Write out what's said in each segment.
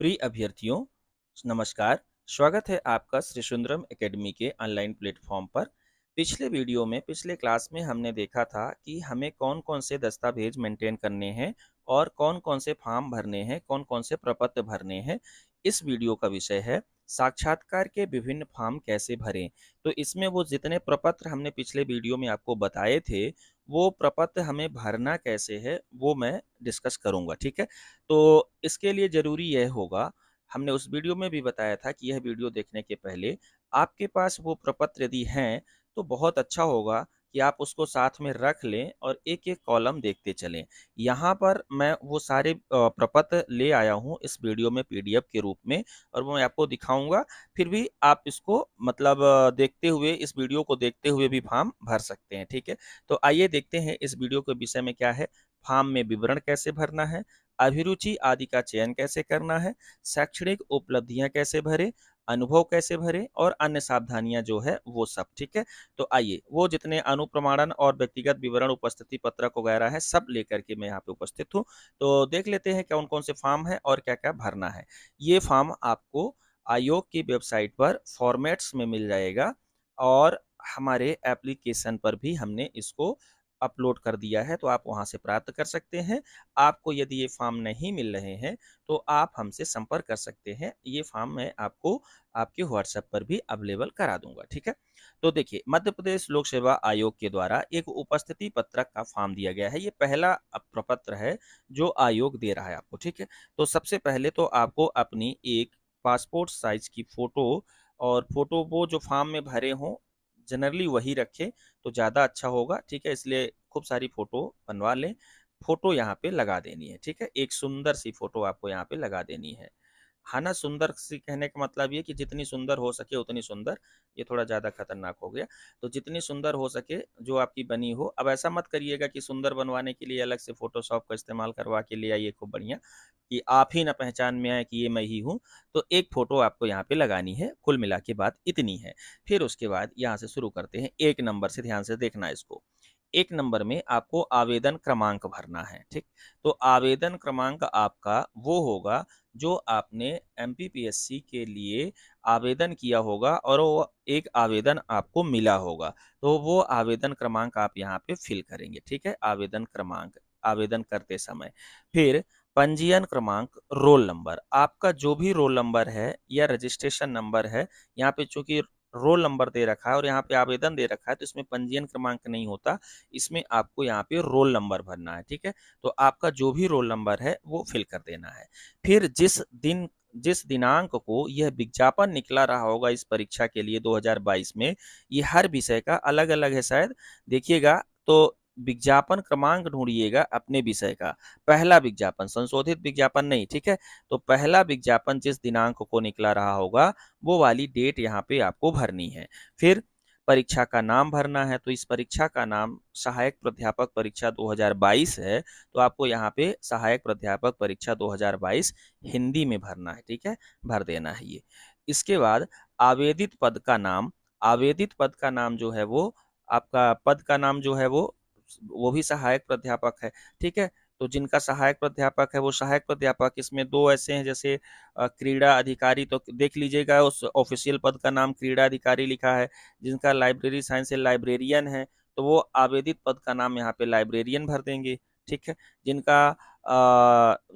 प्रिय अभ्यर्थियों, नमस्कार। स्वागत है आपका श्री सुंदरम एकेडमी के ऑनलाइन प्लेटफॉर्म पर। पिछले क्लास में हमने देखा था कि हमें कौन-कौन से दस्तावेज मेंटेन करने हैं और कौन-कौन से फॉर्म भरने हैं, कौन-कौन से प्रपत्र भरने हैं। इस वीडियो का विषय है साक्षात्कार के विभिन्न फॉर्म कैसे भरें। तो इसमें वो जितने प्रपत्र हमने पिछले वीडियो में आपको बताए थे, वो प्रपत्र हमें भरना कैसे है, वो मैं डिस्कस करूँगा, ठीक है? तो इसके लिए ज़रूरी यह होगा, हमने उस वीडियो में भी बताया था कि यह वीडियो देखने के पहले आपके पास वो प्रपत्र यदि हैं, तो बहुत अच्छा होगा कि आप उसको साथ में रख लें और एक-एक कॉलम देखते चलें। यहाँ पर मैं वो सारे प्रपत्र ले आया हूँ इस वीडियो में पीडीएफ के रूप में और वो मैं आपको दिखाऊँगा। फिर भी आप इसको मतलब देखते हुए इस वीडियो को देखते हुए भी फॉर्म भर सकते हैं, ठीक है? तो आइए देखते हैं इस वीडियो के विषय में क्या है, फॉर्म में विवरण कैसे भरना है, अभिरुचि आदि का चयन कैसे करना है, शैक्षणिक उपलब्धियां कैसे भरें, अनुभव कैसे भरें और अन्य सावधानियां जो है वो सब, ठीक है। तो आइए वो जितने अनुप्रमाणन और व्यक्तिगत विवरण उपस्थिति पत्रक वगैरह है सब लेकर के मैं यहाँ पे उपस्थित हूँ। तो देख लेते हैं कौन कौन से फॉर्म है और क्या क्या भरना है। ये फॉर्म आपको आयोग की वेबसाइट पर फॉर्मेट्स में मिल जाएगा और हमारे एप्लीकेशन पर भी हमने इसको अपलोड कर दिया है, तो आप वहाँ से प्राप्त कर सकते हैं। आपको यदि ये फॉर्म नहीं मिल रहे हैं, तो आप हमसे संपर्क कर सकते हैं। ये फॉर्म मैं आपको आपके व्हाट्सएप पर भी अवेलेबल करा दूँगा, ठीक है? तो देखिए, मध्य प्रदेश लोक सेवा आयोग के द्वारा एक उपस्थिति पत्रक का फॉर्म दिया गया है। ये पहला प्रपत्र है, जो आयोग दे रहा है आपको, ठीक है? तो सबसे पहले तो आपको अपनी एक पासपोर्ट साइज़ की फ़ोटो और फ़ोटो वो जो फॉर्म में भरे हों, जनरली वही रखें, तो ज़्यादा अच्छा होगा, ठीक है? इसलिए खूब सारी फ़ोटो बनवा लें। फ़ोटो यहाँ पे लगा देनी है, ठीक है? एक सुंदर सी फ़ोटो आपको यहाँ पे लगा देनी है। हाँ ना, सुंदर सी कहने का मतलब ये कि जितनी सुंदर हो सके उतनी सुंदर, ये थोड़ा ज़्यादा खतरनाक हो गया। तो जितनी सुंदर हो सके जो आपकी बनी हो, अब ऐसा मत करिएगा कि सुंदर बनवाने के लिए अलग से फ़ोटोशॉप का इस्तेमाल करवा के ले आइए खूब बढ़िया, कि आप ही ना पहचान में आए कि ये मैं ही हूँ। तो एक फ़ोटो आपको यहाँ पे लगानी है, कुल मिला के बात इतनी है। फिर उसके बाद यहाँ से शुरू करते हैं 1 नंबर से, ध्यान से देखना इसको। 1 नंबर में आपको आवेदन क्रमांक भरना है, ठीक? तो आवेदन क्रमांक आपका वो होगा जो आपने एमपीपीएससी के लिए आवेदन किया होगा और वो एक आवेदन आपको मिला होगा। तो वो आवेदन क्रमांक आप यहाँ पे फिल करेंगे, ठीक है? आवेदन क्रमांक, आवेदन करते समय। फिर पंजीयन क्रमांक, रोल नंबर, आपका जो भी रोल नंबर है या रजिस्ट्रेशन नंबर है, यहाँ पे चूँकि रोल नंबर दे रखा है और यहाँ पे आवेदन दे रखा है, तो इसमें पंजीयन क्रमांक नहीं होता, इसमें आपको यहाँ पे रोल नंबर भरना है, ठीक है? तो आपका जो भी रोल नंबर है, वो फिल कर देना है। फिर जिस दिनांक को यह विज्ञापन निकला रहा होगा इस परीक्षा के लिए 2022 में, ये हर विषय का अलग-अलग है शायद, देखिएगा तो विज्ञापन क्रमांक ढूँढिएगा अपने विषय का। पहला विज्ञापन, संशोधित विज्ञापन नहीं, ठीक है? तो पहला विज्ञापन जिस दिनांक को निकला रहा होगा, वो वाली डेट यहाँ पे आपको भरनी है। फिर परीक्षा का नाम भरना है, तो इस परीक्षा का नाम सहायक प्राध्यापक परीक्षा 2022 है, तो आपको यहाँ पे सहायक प्राध्यापक परीक्षा 2022 हिंदी में भरना है, ठीक है? भर देना है ये। इसके बाद आवेदित पद का नाम, आवेदित पद का नाम जो है वो आपका पद का नाम जो है वो भी सहायक प्राध्यापक है, ठीक है? तो जिनका सहायक प्राध्यापक है वो सहायक प्राध्यापक, इसमें 2 ऐसे हैं जैसे क्रीड़ा अधिकारी, तो देख लीजिएगा उस ऑफिशियल पद का नाम क्रीड़ा अधिकारी लिखा है। जिनका लाइब्रेरी साइंस से लाइब्रेरियन है, तो वो आवेदित पद का नाम यहाँ पे लाइब्रेरियन भर देंगे, ठीक है? जिनका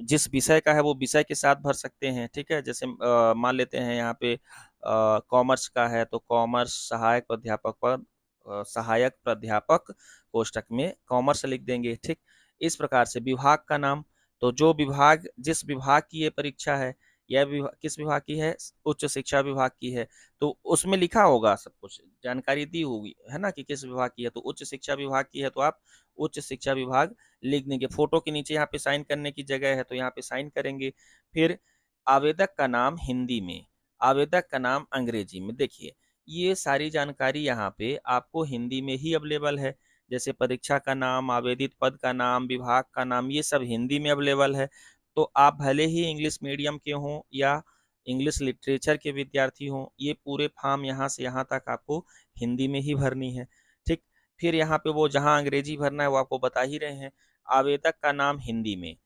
जिस विषय का है वो विषय के साथ भर सकते हैं, ठीक है? जैसे मान लेते हैं यहाँ पे कॉमर्स का है तो कॉमर्स सहायक प्राध्यापक पद, सहायक प्राध्यापक कोष्ठक में कॉमर्स लिख देंगे, ठीक? इस प्रकार से विभाग का नाम, तो जो विभाग जिस विभाग की ये परीक्षा है, यह किस विभाग की है? उच्च शिक्षा विभाग की है, तो उसमें लिखा होगा सब कुछ, जानकारी दी होगी, है ना? कि किस विभाग की है, तो उच्च शिक्षा विभाग की है तो आप उच्च शिक्षा विभाग लिख देंगे। फ़ोटो के नीचे यहाँ पे साइन करने की जगह है, तो यहाँ पे साइन करेंगे। फिर आवेदक का नाम हिंदी में, आवेदक का नाम अंग्रेजी में। देखिए, ये सारी जानकारी यहाँ पे आपको हिंदी में ही अवेलेबल है। जैसे परीक्षा का नाम, आवेदित पद का नाम, विभाग का नाम, ये सब हिंदी में अवेलेबल है। तो आप भले ही इंग्लिश मीडियम के हों या इंग्लिश लिटरेचर के विद्यार्थी हों, ये पूरे फॉर्म यहाँ से यहाँ तक आपको हिंदी में ही भरनी है, ठीक? फिर यहाँ पे वो जहाँ अंग्रेजी भरना है वो आपको बता ही रहे हैं। आवेदक का नाम हिंदी में,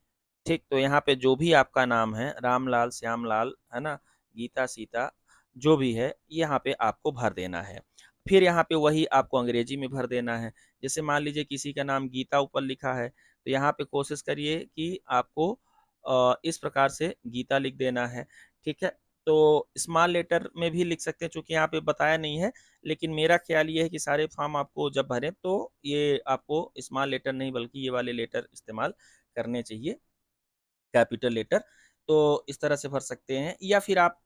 ठीक, तो यहाँ पे जो भी आपका नाम है, रामलाल, श्यामलाल, है ना? गीता, सीता, जो भी है, यहाँ पे आपको भर देना है। फिर यहाँ पे वही आपको अंग्रेजी में भर देना है। जैसे मान लीजिए किसी का नाम गीता ऊपर लिखा है, तो यहाँ पे कोशिश करिए कि आपको इस प्रकार से गीता लिख देना है, ठीक है? तो स्मॉल लेटर में भी लिख सकते हैं, चूँकि यहाँ पे बताया नहीं है, लेकिन मेरा ख़्याल ये है कि सारे फॉर्म आपको जब भरें, तो ये आपको स्मॉल लेटर नहीं बल्कि ये वाले लेटर इस्तेमाल करने चाहिए। कैपिटल लेटर, तो इस तरह से भर सकते हैं या फिर आप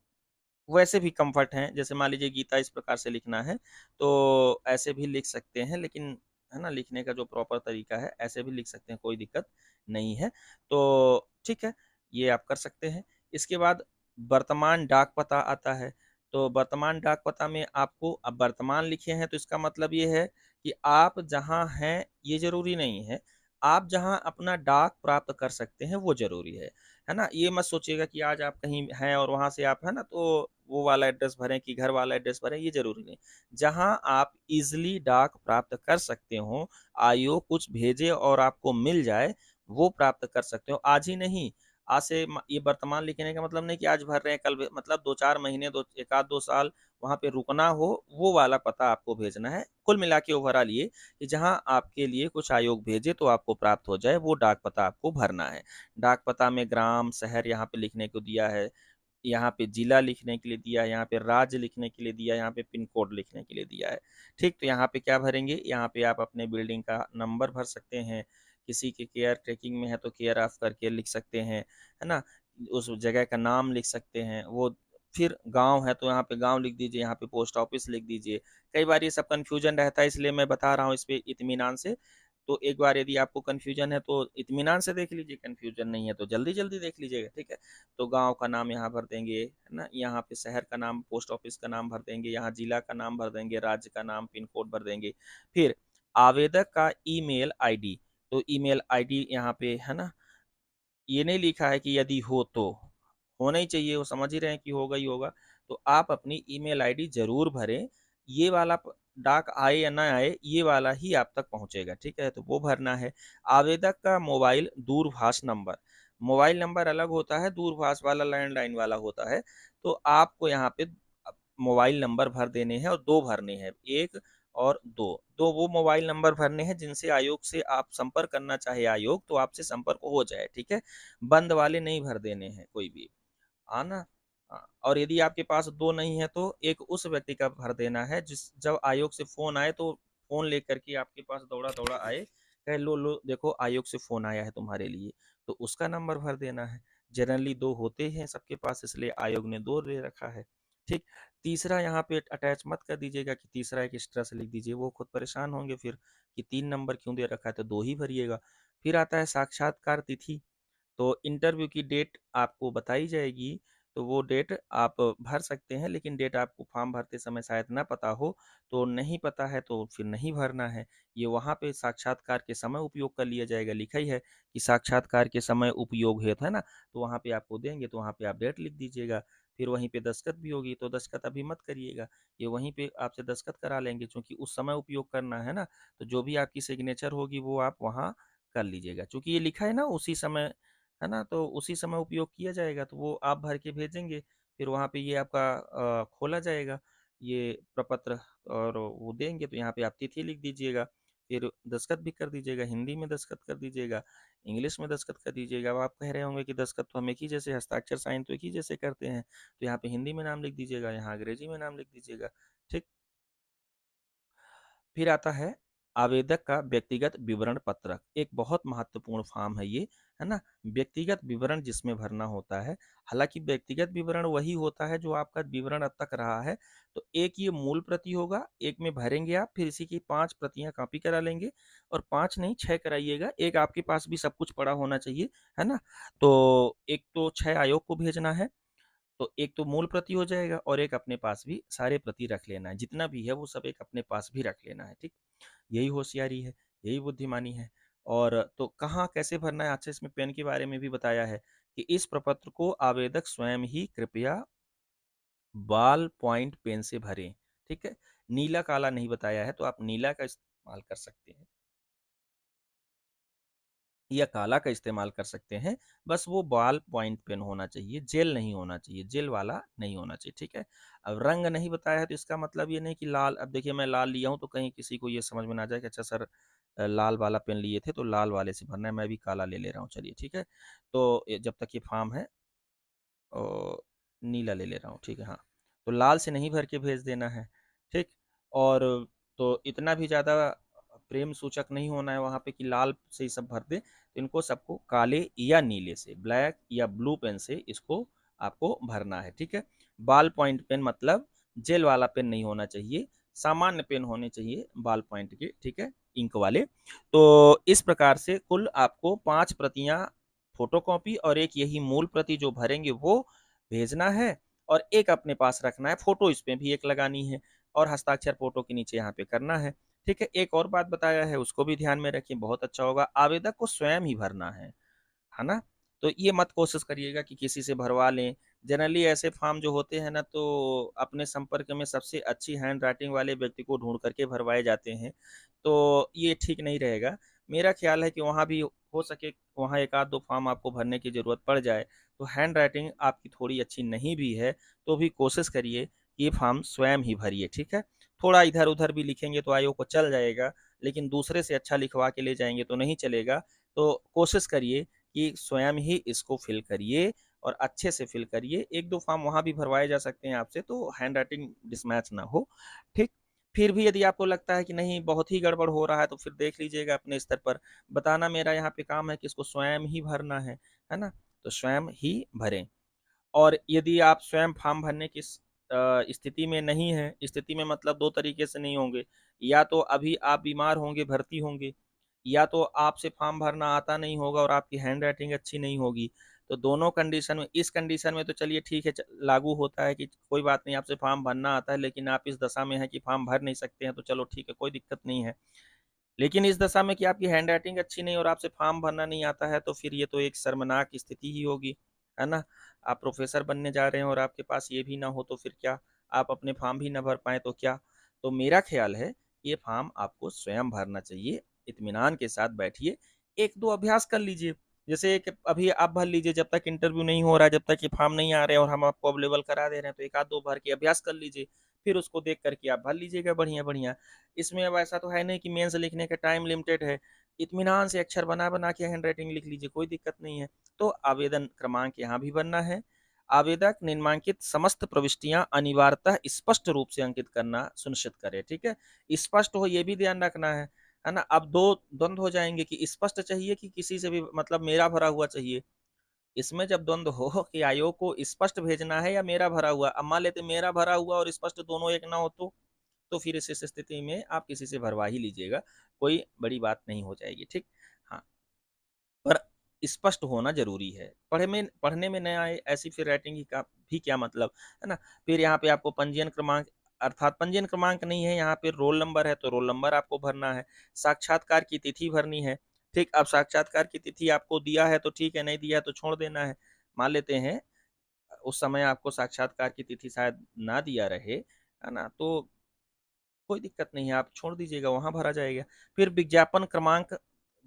वैसे भी कंफर्ट हैं, जैसे मान लीजिए गीता इस प्रकार से लिखना है, तो ऐसे भी लिख सकते हैं, लेकिन है ना, लिखने का जो प्रॉपर तरीका है ऐसे भी लिख सकते हैं, कोई दिक्कत नहीं है। तो ठीक है, ये आप कर सकते हैं। इसके बाद वर्तमान डाक पता आता है, तो वर्तमान डाक पता में आपको अब वर्तमान लिखे हैं तो इसका मतलब ये है कि आप जहाँ हैं ये ज़रूरी नहीं है, आप जहाँ अपना डाक प्राप्त कर सकते हैं वो ज़रूरी है ना? ये मत सोचिएगा कि आज आप कहीं हैं और वहाँ से आप है ना, तो वो वाला एड्रेस भरें कि घर वाला एड्रेस भरें, ये ज़रूरी नहीं। जहाँ आप ईज़िली डाक प्राप्त कर सकते हो, आयोग कुछ भेजे और आपको मिल जाए, वो प्राप्त कर सकते हो। आज ही नहीं, आज से ये वर्तमान लिखने का मतलब नहीं कि आज भर रहे हैं, कल मतलब 2-4 महीने, 1 आध 2 साल वहाँ पे रुकना हो, वो वाला पता आपको भेजना है। कुल मिला के ओवरऑल ये कि जहाँ आपके लिए कुछ आयोग भेजे तो आपको प्राप्त हो जाए, वो डाक पता आपको भरना है। डाक पता में ग्राम, शहर यहाँ पे लिखने को दिया है, यहाँ पे जिला लिखने के लिए दिया है, यहाँ पे राज्य लिखने के लिए दिया है, यहाँ पे पिन कोड लिखने के लिए दिया है। ठीक, तो यहाँ पे क्या भरेंगे, यहाँ पे आप अपने बिल्डिंग का नंबर भर सकते हैं, किसी के केयर टेकिंग में है तो केयर ऑफ करके लिख सकते हैं, है ना? उस जगह का नाम लिख सकते हैं, वो फिर गाँव है तो यहाँ पे गाँव लिख दीजिए, यहाँ पे पोस्ट ऑफिस लिख दीजिए। कई बार ये सब कन्फ्यूजन रहता है, इसलिए मैं बता रहा हूँ इस पे इत्मीनान से। तो एक बार यदि आपको कन्फ्यूजन है तो इत्मीनान से देख लीजिए, कन्फ्यूजन नहीं है तो जल्दी-जल्दी देख लीजिएगा, ठीक है? तो गाँव का नाम यहाँ भर देंगे, है ना? यहाँ पे शहर का नाम, पोस्ट ऑफिस का नाम भर देंगे, यहाँ जिला का नाम भर देंगे, राज्य का नाम, पिन कोड भर देंगे। फिर आवेदक का ईमेल आईडी, तो ईमेल आईडी यहाँ पे है ना, ये नहीं लिखा है कि यदि हो तो, होना ही चाहिए, वो समझ ही रहे हैं कि होगा ही होगा। तो आप अपनी ईमेल आईडी ज़रूर भरें, ये वाला डाक आए या ना आए, ये वाला ही आप तक पहुँचेगा, ठीक है? तो वो भरना है। आवेदक का मोबाइल दूरभाष नंबर, मोबाइल नंबर अलग होता है, दूरभाष वाला लैंडलाइन वाला होता है। तो आपको यहाँ पे मोबाइल नंबर भर देने हैं और 2 भरने हैं, 1 और 2। तो वो मोबाइल नंबर भरने हैं जिनसे आयोग से आप संपर्क करना चाहे आयोग, तो आपसे संपर्क हो जाए, ठीक है? बंद वाले नहीं भर देने हैं कोई भी, हाँ ना? और यदि आपके पास 2 नहीं है तो एक उस व्यक्ति का भर देना है जिस जब आयोग से फ़ोन आए तो फ़ोन लेकर के आपके पास दौड़ा-दौड़ा आए, कहे लो, लो देखो आयोग से फ़ोन आया है तुम्हारे लिए, तो उसका नंबर भर देना है। जनरली 2 होते हैं सबके पास, इसलिए आयोग ने 2 दे रखा है, ठीक? तीसरा यहाँ पे अटैच मत कर दीजिएगा कि तीसरा एक एक्स्ट्रा से लिख दीजिए, वो खुद परेशान होंगे फिर कि 3 नंबर क्यों दे रखा है, तो 2 ही भरिएगा। फिर आता है साक्षात्कार तिथि, तो इंटरव्यू की डेट आपको बताई जाएगी, तो वो डेट आप भर सकते हैं, लेकिन डेट आपको फॉर्म भरते समय शायद ना पता हो, तो नहीं पता है तो फिर नहीं भरना है। ये वहाँ पे साक्षात्कार के समय उपयोग कर लिया जाएगा, लिखा ही है कि साक्षात्कार के समय उपयोग हेतु, है ना? तो वहाँ पे आपको देंगे, तो वहाँ पे आप डेट लिख दीजिएगा। फिर वहीं पे दस्तखत भी होगी, तो दस्तखत अभी मत करिएगा, ये वहीं पे आपसे दस्तखत करा लेंगे, चूँकि उस समय उपयोग करना है ना, तो जो भी आपकी सिग्नेचर होगी वो आप वहाँ कर लीजिएगा। चूँकि ये लिखा है ना उसी समय, है ना? तो उसी समय उपयोग किया जाएगा, तो वो आप भर के भेजेंगे, फिर वहाँ पे ये आपका खोला जाएगा, ये प्रपत्र, और वो देंगे, तो यहाँ पे आप तिथि लिख दीजिएगा, फिर दस्तखत भी कर दीजिएगा, हिंदी में दस्तखत कर दीजिएगा, इंग्लिश में दस्तखत कर दीजिएगा। अब आप कह रहे होंगे कि दस्तखत तो हम एक ही जैसे, हस्ताक्षर साइन तो एक ही जैसे करते हैं, तो यहाँ पे हिंदी में नाम लिख दीजिएगा, यहाँ अंग्रेजी में नाम लिख दीजिएगा, ठीक? फिर आता है आवेदक का व्यक्तिगत विवरण पत्रक, एक बहुत महत्वपूर्ण फॉर्म है ये, है ना? व्यक्तिगत विवरण जिसमें भरना होता है, हालांकि व्यक्तिगत विवरण वही होता है जो आपका विवरण अब तक रहा है। तो एक ये मूल प्रति होगा, एक में भरेंगे आप, फिर इसी की 5 प्रतियां कॉपी करा लेंगे, और 5 नहीं 6 कराइएगा, एक आपके पास भी सब कुछ पड़ा होना चाहिए, है ना? तो एक तो 6 आयोग को भेजना है, तो एक तो मूल प्रति हो जाएगा और एक अपने पास भी सारे प्रति रख लेना है, जितना भी है वो सब एक अपने पास भी रख लेना है, ठीक? यही होशियारी है, यही बुद्धिमानी है। और तो कहाँ कैसे भरना है, अच्छा इसमें पेन के बारे में भी बताया है कि इस प्रपत्र को आवेदक स्वयं ही कृपया बॉल पॉइंट पेन से भरें, ठीक है? नीला काला नहीं बताया है, तो आप नीला का इस्तेमाल कर सकते हैं। या काला का इस्तेमाल कर सकते हैं। बस वो बॉल पॉइंट पेन होना चाहिए, जेल नहीं होना चाहिए, जेल वाला नहीं होना चाहिए, ठीक है? अब रंग नहीं बताया है तो इसका मतलब ये नहीं कि लाल, अब देखिए मैं लाल लिया हूँ तो कहीं किसी को ये समझ में ना आ जाए कि अच्छा सर लाल वाला पेन लिए थे तो लाल वाले से भरना है, मैं भी काला ले ले रहा हूँ, चलिए ठीक है। तो जब तक ये फॉर्म है नीला ले ले रहा हूँ, ठीक है, हाँ। तो लाल से नहीं भर के भेज देना है, ठीक। और तो इतना भी ज़्यादा प्रेम सूचक नहीं होना है वहाँ पे कि लाल से ही सब भर दे, तो इनको सबको काले या नीले से, ब्लैक या ब्लू पेन से इसको आपको भरना है, ठीक है। बॉल पॉइंट पेन मतलब जेल वाला पेन नहीं होना चाहिए, सामान्य पेन होने चाहिए बॉल पॉइंट के, ठीक है, इंक वाले। तो इस प्रकार से कुल आपको 5 प्रतियां फोटोकॉपी और एक यही मूल प्रति जो भरेंगे वो भेजना है, और एक अपने पास रखना है, फोटो इसमें भी एक लगानी है, और हस्ताक्षर फोटो के नीचे यहाँ पे करना है, ठीक है। एक और बात बताया है उसको भी ध्यान में रखिए, बहुत अच्छा होगा, आवेदक को स्वयं ही भरना है ना? तो ये मत कोशिश करिएगा कि किसी से भरवा लें। जनरली ऐसे फॉर्म जो होते हैं ना, तो अपने संपर्क में सबसे अच्छी हैंड राइटिंग वाले व्यक्ति को ढूंढ करके भरवाए जाते हैं, तो ये ठीक नहीं रहेगा। मेरा ख्याल है कि वहाँ भी हो सके वहाँ एक आध दो फॉर्म आपको भरने की ज़रूरत पड़ जाए, तो हैंड राइटिंग आपकी थोड़ी अच्छी नहीं भी है तो भी कोशिश करिए कि ये फॉर्म स्वयं ही भरिए, ठीक है। थोड़ा इधर उधर भी लिखेंगे तो आयोग को चल जाएगा, लेकिन दूसरे से अच्छा लिखवा के ले जाएंगे तो नहीं चलेगा। तो कोशिश करिए कि स्वयं ही इसको फिल करिए और अच्छे से फिल करिए। एक दो फॉर्म वहाँ भी भरवाए जा सकते हैं आपसे, तो हैंड राइटिंग मिसमैच ना हो, ठीक। फिर भी यदि आपको लगता है कि नहीं बहुत ही गड़बड़ हो रहा है तो फिर देख लीजिएगा अपने स्तर पर। बताना मेरा यहाँ पे काम है कि इसको स्वयं ही भरना है ना? तो स्वयं ही भरें। और यदि आप स्वयं फॉर्म भरने की स्थिति में नहीं है, स्थिति में मतलब 2 तरीके से नहीं होंगे, या तो अभी आप बीमार होंगे, भर्ती होंगे, या तो आपसे फॉर्म भरना आता नहीं होगा और आपकी हैंड राइटिंग अच्छी नहीं होगी। तो दोनों कंडीशन में, इस कंडीशन में तो चलिए ठीक है, लागू होता है कि कोई बात नहीं आपसे फॉर्म भरना आता है लेकिन आप इस दशा में हैं कि फॉर्म भर नहीं सकते हैं, तो चलो ठीक है, कोई दिक्कत नहीं है। लेकिन इस दशा में कि आपकी हैंड राइटिंग अच्छी नहीं और आपसे फॉर्म भरना नहीं आता है, तो फिर ये तो एक शर्मनाक स्थिति ही होगी, है ना? आप प्रोफेसर बनने जा रहे हैं और आपके पास ये भी ना हो तो फिर क्या? आप अपने फॉर्म भी ना भर पाएँ तो क्या? तो मेरा ख़्याल है ये फॉर्म आपको स्वयं भरना चाहिए, इत्मीनान के साथ बैठिए, 1-2 अभ्यास कर लीजिए। जैसे एक अभी आप भर लीजिए, जब तक इंटरव्यू नहीं हो रहा है, जब तक ये फॉर्म नहीं आ रहे हैं और हम आपको अवेलेबल करा दे रहे हैं, तो 1 आध 2 भर के अभ्यास कर लीजिए, फिर उसको देख कर के आप भर लीजिएगा बढ़िया-बढ़िया। इसमें अब ऐसा तो है नहीं कि मेंस लिखने का टाइम लिमिटेड है, इत्मीनान से अक्षर बना-बना के हैंडराइटिंग लिख लीजिए, कोई दिक्कत नहीं है। तो आवेदन क्रमांक यहाँ भी भरना है। आवेदक निम्नांकित समस्त प्रविष्टियां अनिवार्यतः स्पष्ट रूप से अंकित करना सुनिश्चित करे, ठीक है। स्पष्ट हो ये भी ध्यान रखना है ना। अब दो द्वंद्व हो जाएंगे कि स्पष्ट चाहिए कि किसी से भी मतलब मेरा भरा हुआ चाहिए। इसमें जब द्वंद्व हो कि आयोग को स्पष्ट भेजना है या मेरा भरा हुआ, अब मान लेते मेरा भरा हुआ और स्पष्ट दोनों एक ना हो तो फिर इस स्थिति में आप किसी से भरवा ही लीजिएगा, कोई बड़ी बात नहीं हो जाएगी, ठीक। हाँ, पर स्पष्ट होना जरूरी है, पढ़ने में न आए ऐसी फिर राइटिंग का भी क्या मतलब, है ना। फिर यहाँ पे आपको पंजीयन क्रमांक, अर्थात पंजीयन क्रमांक नहीं है यहाँ पे, रोल नंबर है तो रोल नंबर आपको भरना है। साक्षात्कार की तिथि भरनी है, ठीक। अब साक्षात्कार की तिथि आपको दिया है तो ठीक है, नहीं दिया तो छोड़ देना है। मान लेते हैं उस समय आपको साक्षात्कार की तिथि शायद ना दिया रहे, है ना, तो कोई दिक्कत नहीं है, आप छोड़ दीजिएगा, वहाँ भरा जाएगा। फिर विज्ञापन क्रमांक,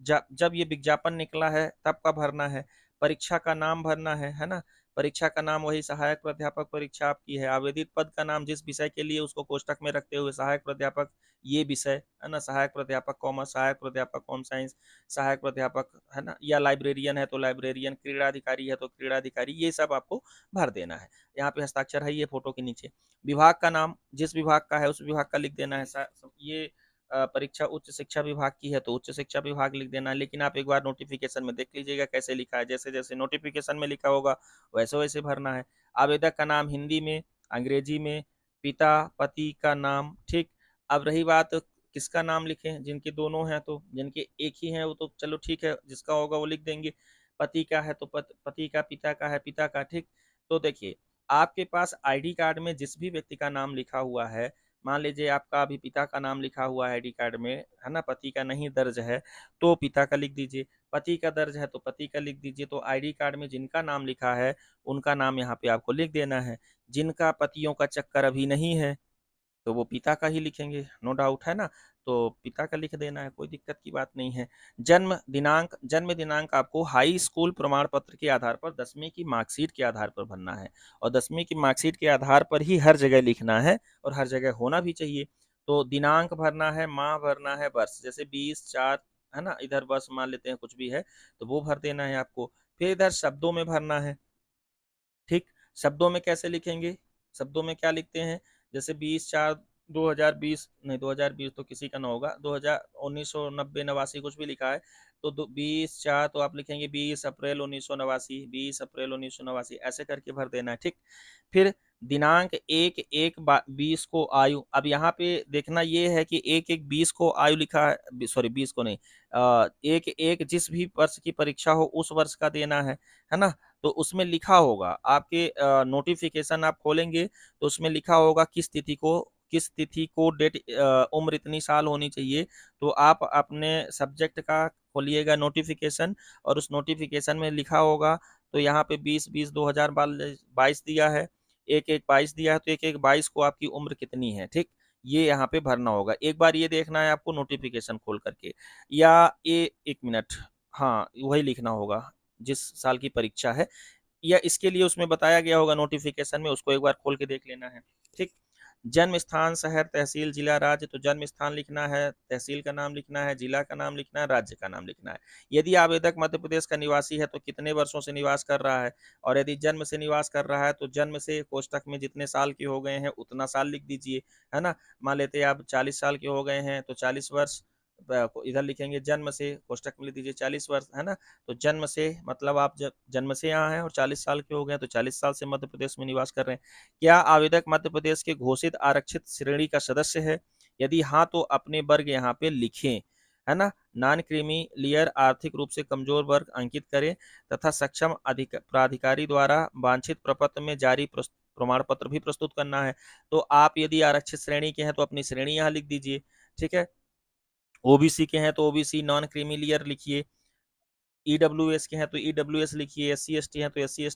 जब ये विज्ञापन निकला है तब का भरना है। परीक्षा का नाम भरना है ना। परीक्षा का नाम वही सहायक प्राध्यापक परीक्षा आपकी है। आवेदित पद का नाम जिस विषय के लिए उसको कोष्टक में रखते हुए सहायक प्राध्यापक ये विषय, है ना, सहायक प्राध्यापक कॉमर्स, सहायक प्राध्यापक होम साइंस, सहायक प्राध्यापक, है ना, या लाइब्रेरियन है तो लाइब्रेरियन, क्रीड़ा अधिकारी है तो क्रीड़ा अधिकारी, ये सब आपको भर देना है। यहाँ पे हस्ताक्षर है ये फोटो के नीचे। विभाग का नाम जिस विभाग का है उस विभाग का लिख देना है। ये परीक्षा उच्च शिक्षा विभाग की है तो उच्च शिक्षा विभाग लिख देना है, लेकिन आप एक बार नोटिफिकेशन में देख लीजिएगा कैसे लिखा है, जैसे जैसे नोटिफिकेशन में लिखा होगा वैसे वैसे भरना है। आवेदक का नाम हिंदी में, अंग्रेजी में, पिता पति का नाम, ठीक। अब रही बात किसका नाम लिखें, जिनके दोनों हैं तो, जिनके एक ही हैं वो तो चलो ठीक है, जिसका होगा वो लिख देंगे। पति का है तो पति का, पिता का है पिता का, ठीक। तो देखिए आपके पास आईडी कार्ड में जिस भी व्यक्ति का नाम लिखा हुआ है, मान लीजिए आपका अभी पिता का नाम लिखा हुआ है आईडी कार्ड में, है ना, पति का नहीं दर्ज है तो पिता का लिख दीजिए। पति का दर्ज है तो पति का लिख दीजिए। तो आईडी कार्ड में जिनका नाम लिखा है उनका नाम यहाँ पे आपको लिख देना है। जिनका पतियों का चक्कर अभी नहीं है तो वो पिता का ही लिखेंगे, नो डाउट, है ना। तो पिता का लिख देना है, कोई दिक्कत की बात नहीं है। जन्म दिनांक आपको हाई स्कूल प्रमाण पत्र के आधार पर 10वीं की मार्कशीट के आधार पर भरना है, और 10वीं की मार्कशीट के आधार पर ही हर जगह लिखना है, और हर जगह होना भी चाहिए। तो दिनांक भरना है, माह भरना है, वर्ष जैसे 20/4 है ना, इधर वर्ष मान लेते हैं कुछ भी है तो वो भर देना है आपको। फिर इधर शब्दों में भरना है, ठीक। शब्दों में कैसे लिखेंगे, शब्दों में क्या लिखते हैं, जैसे 20/4/2020, नहीं 2020 तो किसी का ना होगा, 1990 89 कुछ भी लिखा है तो 20/4 तो आप लिखेंगे 20 अप्रैल 1989, 20 अप्रैल 1989 ऐसे करके भर देना है, ठीक। फिर दिनांक 1/1/20 को आयु, अब यहाँ पे देखना ये है कि 1/1/20 को आयु लिखा है, सॉरी 20 को नहीं, 1/1 जिस भी वर्ष की परीक्षा हो उस वर्ष का देना है ना। तो उसमें लिखा होगा आपके नोटिफिकेशन आप खोलेंगे तो उसमें लिखा होगा किस तिथि को डेट, उम्र इतनी साल होनी चाहिए। तो आप अपने सब्जेक्ट का खोलिएगा नोटिफिकेशन, और उस नोटिफिकेशन में लिखा होगा, तो यहाँ पे 20/20/2022 दिया है, 1/1/22 दिया है, तो 1/1/22 को आपकी उम्र कितनी है, ठीक। ये यहाँ पे भरना होगा, एक बार ये देखना है आपको नोटिफिकेशन खोल करके, या ये एक मिनट, हाँ वही लिखना होगा जिस साल की परीक्षा है, या इसके लिए उसमें बताया गया होगा नोटिफिकेशन में, उसको एक बार खोल के देख लेना है, ठीक। जन्म स्थान, शहर, तहसील, जिला, राज्य, तो जन्म स्थान लिखना है, तहसील का नाम लिखना है, जिला का नाम लिखना है, राज्य का नाम लिखना है। यदि आवेदक मध्य प्रदेश का निवासी है तो कितने वर्षों से निवास कर रहा है, और यदि जन्म से निवास कर रहा है तो जन्म से कोष्टक में जितने साल के हो गए हैं उतना साल लिख दीजिए, है ना। मान लेते हैं आप 40 साल के हो गए हैं तो 40 वर्ष, इधर लिखेंगे जन्म से, कोष्टक में लिख दीजिए 40 वर्ष, है ना। तो जन्म से मतलब आप जब जन्म से यहाँ हैं और 40 साल के हो गए तो 40 साल से मध्य प्रदेश में निवास कर रहे हैं। क्या आवेदक मध्य प्रदेश के घोषित आरक्षित श्रेणी का सदस्य है, यदि हाँ तो अपने वर्ग यहाँ पे लिखें, है ना। नॉन क्रीमी लेयर आर्थिक रूप से कमजोर वर्ग अंकित करें, तथा सक्षम प्राधिकारी द्वारा वांछित प्रपत्र में जारी प्रमाण पत्र भी प्रस्तुत करना है। तो आप यदि आरक्षित श्रेणी के हैं तो अपनी श्रेणी यहाँ लिख दीजिए, ठीक है। ओबीसी के हैं तो ओबीसी नॉन क्रीमी लेयर लिखिए, ईडब्ल्यूएस के हैं तो ईडब्ल्यूएस लिखिए, SC ST हैं तो SC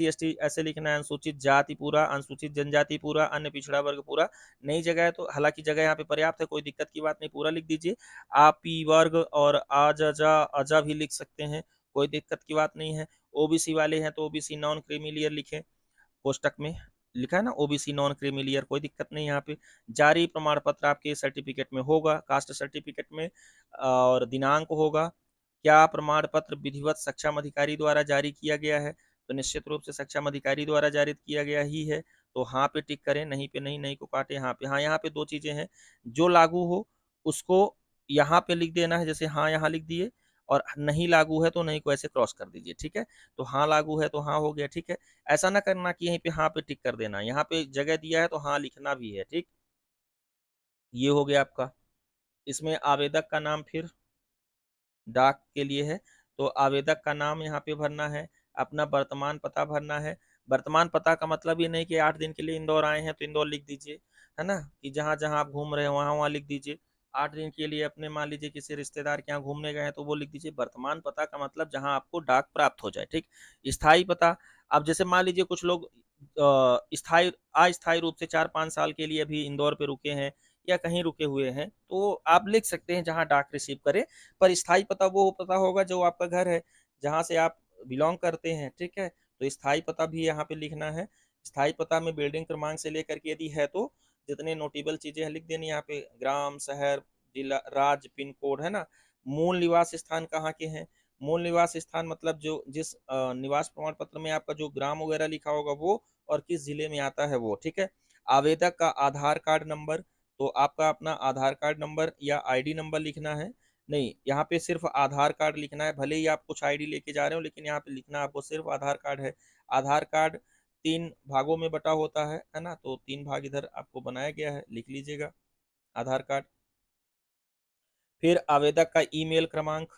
ST ऐसे लिखना है, अनुसूचित जाति पूरा, अनुसूचित जनजाति पूरा, अन्य पिछड़ा वर्ग पूरा। नई जगह है तो हालांकि जगह यहाँ पे पर्याप्त है, कोई दिक्कत की बात नहीं, पूरा लिख दीजिए। आप पी वर्ग और आजजा अजा भी लिख सकते हैं, कोई दिक्कत की बात नहीं है। ओबीसी वाले हैं तो ओबीसी नॉन क्रीमी लेयर लिखें, कोष्टक में लिखा है ना ओबीसी नॉन क्रीमी लेयर, कोई दिक्कत नहीं यहाँ पे। जारी प्रमाण पत्र आपके सर्टिफिकेट में होगा, कास्ट सर्टिफिकेट में, और दिनांक होगा। क्या प्रमाण पत्र विधिवत सक्षम अधिकारी द्वारा जारी किया गया है, तो निश्चित रूप से सक्षम अधिकारी द्वारा जारी किया गया ही है, तो हाँ पे टिक करें, नहीं पे नहीं, नहीं को काटे, हाँ पे हाँ। यहाँ पे दो चीजें हैं, जो लागू हो उसको यहाँ पे लिख देना है, जैसे हाँ यहाँ लिख दिए, और नहीं लागू है तो नहीं को ऐसे क्रॉस कर दीजिए, ठीक है। तो हाँ लागू है तो हाँ हो गया, ठीक है। ऐसा ना करना कि यहीं पे हाँ पे टिक कर देना, यहाँ पे जगह दिया है तो हाँ लिखना भी है, ठीक। ये हो गया आपका। इसमें आवेदक का नाम फिर डाक के लिए है, तो आवेदक का नाम यहाँ पे भरना है, अपना वर्तमान पता भरना है। वर्तमान पता का मतलब ये नहीं कि 8 दिन के लिए इंदौर आए हैं तो इंदौर लिख दीजिए, है ना, कि जहाँ जहाँ आप घूम रहे हैं वहाँ वहाँ लिख दीजिए। 8 दिन के लिए अपने मान लीजिए किसी रिश्तेदार के यहाँ घूमने गए हैं तो वो लिख दीजिए। वर्तमान पता का मतलब जहाँ आपको डाक प्राप्त हो जाए, ठीक। स्थायी पता, अब जैसे मान लीजिए कुछ लोग स्थायी अस्थायी रूप से 4-5 साल के लिए भी इंदौर पे रुके हैं या कहीं रुके हुए हैं, तो आप लिख सकते हैं जहाँ डाक रिसीव करे, पर स्थायी पता वो पता होगा जो आपका घर है, जहाँ से आप बिलोंग करते हैं, ठीक है। तो स्थायी पता भी यहाँ पे लिखना है। स्थायी पता में बिल्डिंग क्रमांक से लेकर के यदि है तो जितने नोटेबल चीजें हैं लिख देनी, यहाँ पे ग्राम, शहर, जिला, राज्य, पिन कोड, है ना। मूल निवास स्थान कहाँ के हैं, मूल निवास स्थान मतलब जो जिस निवास प्रमाण पत्र में आपका जो ग्राम वगैरह लिखा होगा वो, और किस जिले में आता है वो, ठीक है। आवेदक का आधार कार्ड नंबर, तो आपका अपना आधार कार्ड नंबर या आईडी नंबर लिखना है। नहीं, यहाँ पे सिर्फ आधार कार्ड लिखना है, भले ही आप कुछ आईडी लेके जा रहे हो लेकिन यहाँ पे लिखना आपको सिर्फ आधार कार्ड है। आधार कार्ड 3 भागों में बटा होता है ना, तो 3 भाग इधर आपको बनाया गया है, लिख लीजिएगा आधार कार्ड। फिर आवेदक का ईमेल क्रमांक,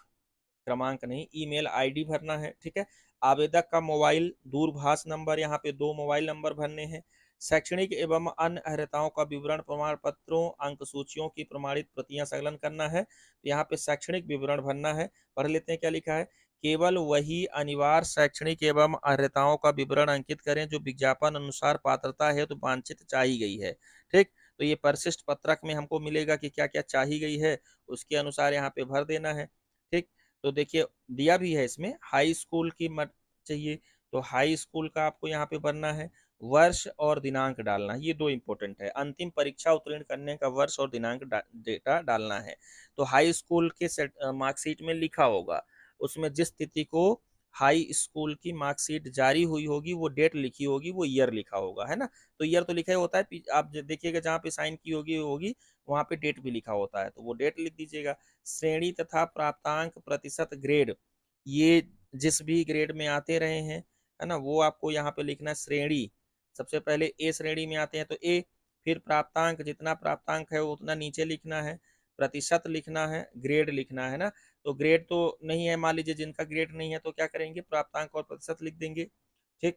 क्रमांक नहीं ईमेल आईडी भरना है, ठीक है। आवेदक का मोबाइल दूरभाष नंबर, यहाँ पे 2 मोबाइल नंबर भरने हैं। शैक्षणिक एवं अन्य अर्हताओं का विवरण, प्रमाण पत्रों, अंक सूचियों की प्रमाणित प्रतियां संकलन करना है, तो यहाँ पे शैक्षणिक विवरण भरना है। पढ़ लेते हैं क्या लिखा है, केवल वही अनिवार्य शैक्षणिक एवं अर्हताओं का विवरण अंकित करें जो विज्ञापन अनुसार पात्रता है तो वांछित चाहिए गई है, ठीक। तो ये परिशिष्ट पत्रक में हमको मिलेगा कि क्या क्या चाही गई है, उसके अनुसार यहाँ पे भर देना है। ठीक, तो देखिए दिया भी है इसमें हाई स्कूल की मत चाहिए, तो हाई स्कूल का आपको यहाँ पे भरना है, वर्ष और दिनांक डालना, ये दो इंपॉर्टेंट है। अंतिम परीक्षा उत्तीर्ण करने का वर्ष और दिनांक डेटा डालना है। तो हाई स्कूल के मार्कशीट में लिखा होगा, उसमें जिस तिथि को हाई स्कूल की मार्कशीट जारी हुई होगी वो डेट लिखी होगी, वो ईयर लिखा होगा, है ना। तो ईयर तो लिखा ही होता है, आप देखिएगा जहाँ पे साइन की होगी होगी वहाँ पे डेट भी लिखा होता है, तो वो डेट लिख दीजिएगा। श्रेणी तथा प्राप्तांक प्रतिशत ग्रेड, ये जिस भी ग्रेड में आते रहे हैं, है ना, वो आपको यहाँ पे लिखना है। श्रेणी सबसे पहले ए श्रेणी में आते हैं तो ए, फिर प्राप्तांक, जितना प्राप्तांक है उतना नीचे लिखना है, प्रतिशत लिखना है, ग्रेड लिखना है ना। तो ग्रेड तो नहीं है, मान लीजिए जिनका ग्रेड नहीं है तो क्या करेंगे, प्राप्तांक और प्रतिशत लिख देंगे। ठीक,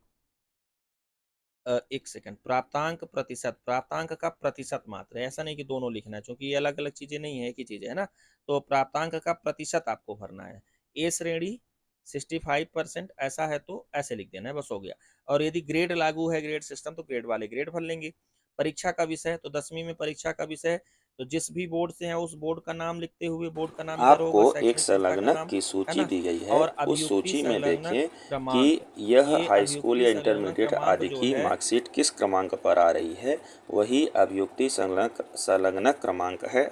एक सेकंड, प्राप्तांक प्रतिशत, प्राप्तांक का प्रतिशत मात्र है, ऐसा नहीं कि दोनों लिखना है, क्योंकि ये अलग अलग चीजें नहीं है, एक ही चीज है ना। तो प्राप्तांक का प्रतिशत आपको भरना है। ए श्रेणी 65% ऐसा है तो ऐसे लिख देना है, बस हो गया। और यदि ग्रेड लागू है, ग्रेड सिस्टम, तो ग्रेड वाले ग्रेड भर लेंगे। परीक्षा का विषय, तो 10वीं में परीक्षा का विषय, तो जिस भी बोर्ड से है उस बोर्ड का नाम लिखते हुए, बोर्ड का नाम इधर आपको होगा, एक शैक्षणिक संस्था का संलग्नक नाम, की है सूची ना। दी गई है। और उस अभियुक्ति सूची में संलग्नक देखें क्रमांक, कि यह ये हाई स्कूल अभियुक्ति या संलग्नक इंटरमीडिएट क्रमांक आदि जो की है, मार्कशीट किस क्रमांक पर आ रही है, वही अभियुक्ति संलग्नक क्रमांक है।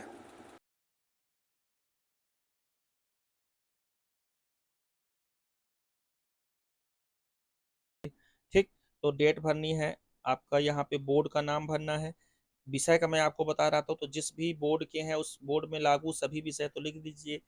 ठीक, तो डेट भरनी है, आपका यहाँ पे बोर्ड का नाम भरना है। विषय का मैं आपको बता रहा था, तो जिस भी बोर्ड के हैं उस बोर्ड में लागू सभी विषय तो लिख दीजिए,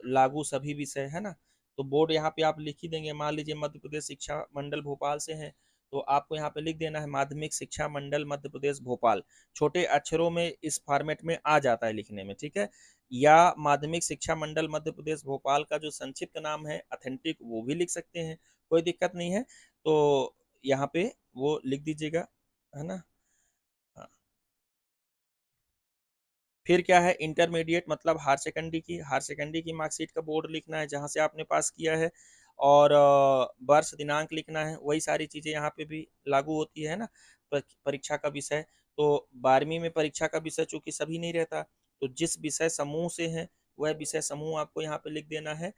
लागू सभी विषय, है ना। तो बोर्ड यहाँ पे आप लिख ही देंगे, मान लीजिए मध्य प्रदेश शिक्षा मंडल भोपाल से हैं, तो आपको यहाँ पे लिख देना है माध्यमिक शिक्षा मंडल मध्य प्रदेश भोपाल, छोटे अक्षरों में इस फॉर्मेट में आ जाता है लिखने में, ठीक है। या माध्यमिक शिक्षा मंडल मध्य प्रदेश भोपाल का जो संक्षिप्त नाम है अथेंटिक, वो भी लिख सकते हैं, कोई दिक्कत नहीं है। तो यहाँ पे वो लिख दीजिएगा, है ना। हाँ। फिर क्या है, इंटरमीडिएट मतलब हायर सेकेंडरी की मार्कशीट का बोर्ड लिखना है जहाँ से आपने पास किया है, और वर्ष दिनांक लिखना है, वही सारी चीज़ें यहाँ पे भी लागू होती है ना। परीक्षा का विषय, तो 12वीं में परीक्षा का विषय चूंकि सभी नहीं रहता, तो जिस विषय समूह से है वह विषय समूह आपको यहाँ पे लिख देना है।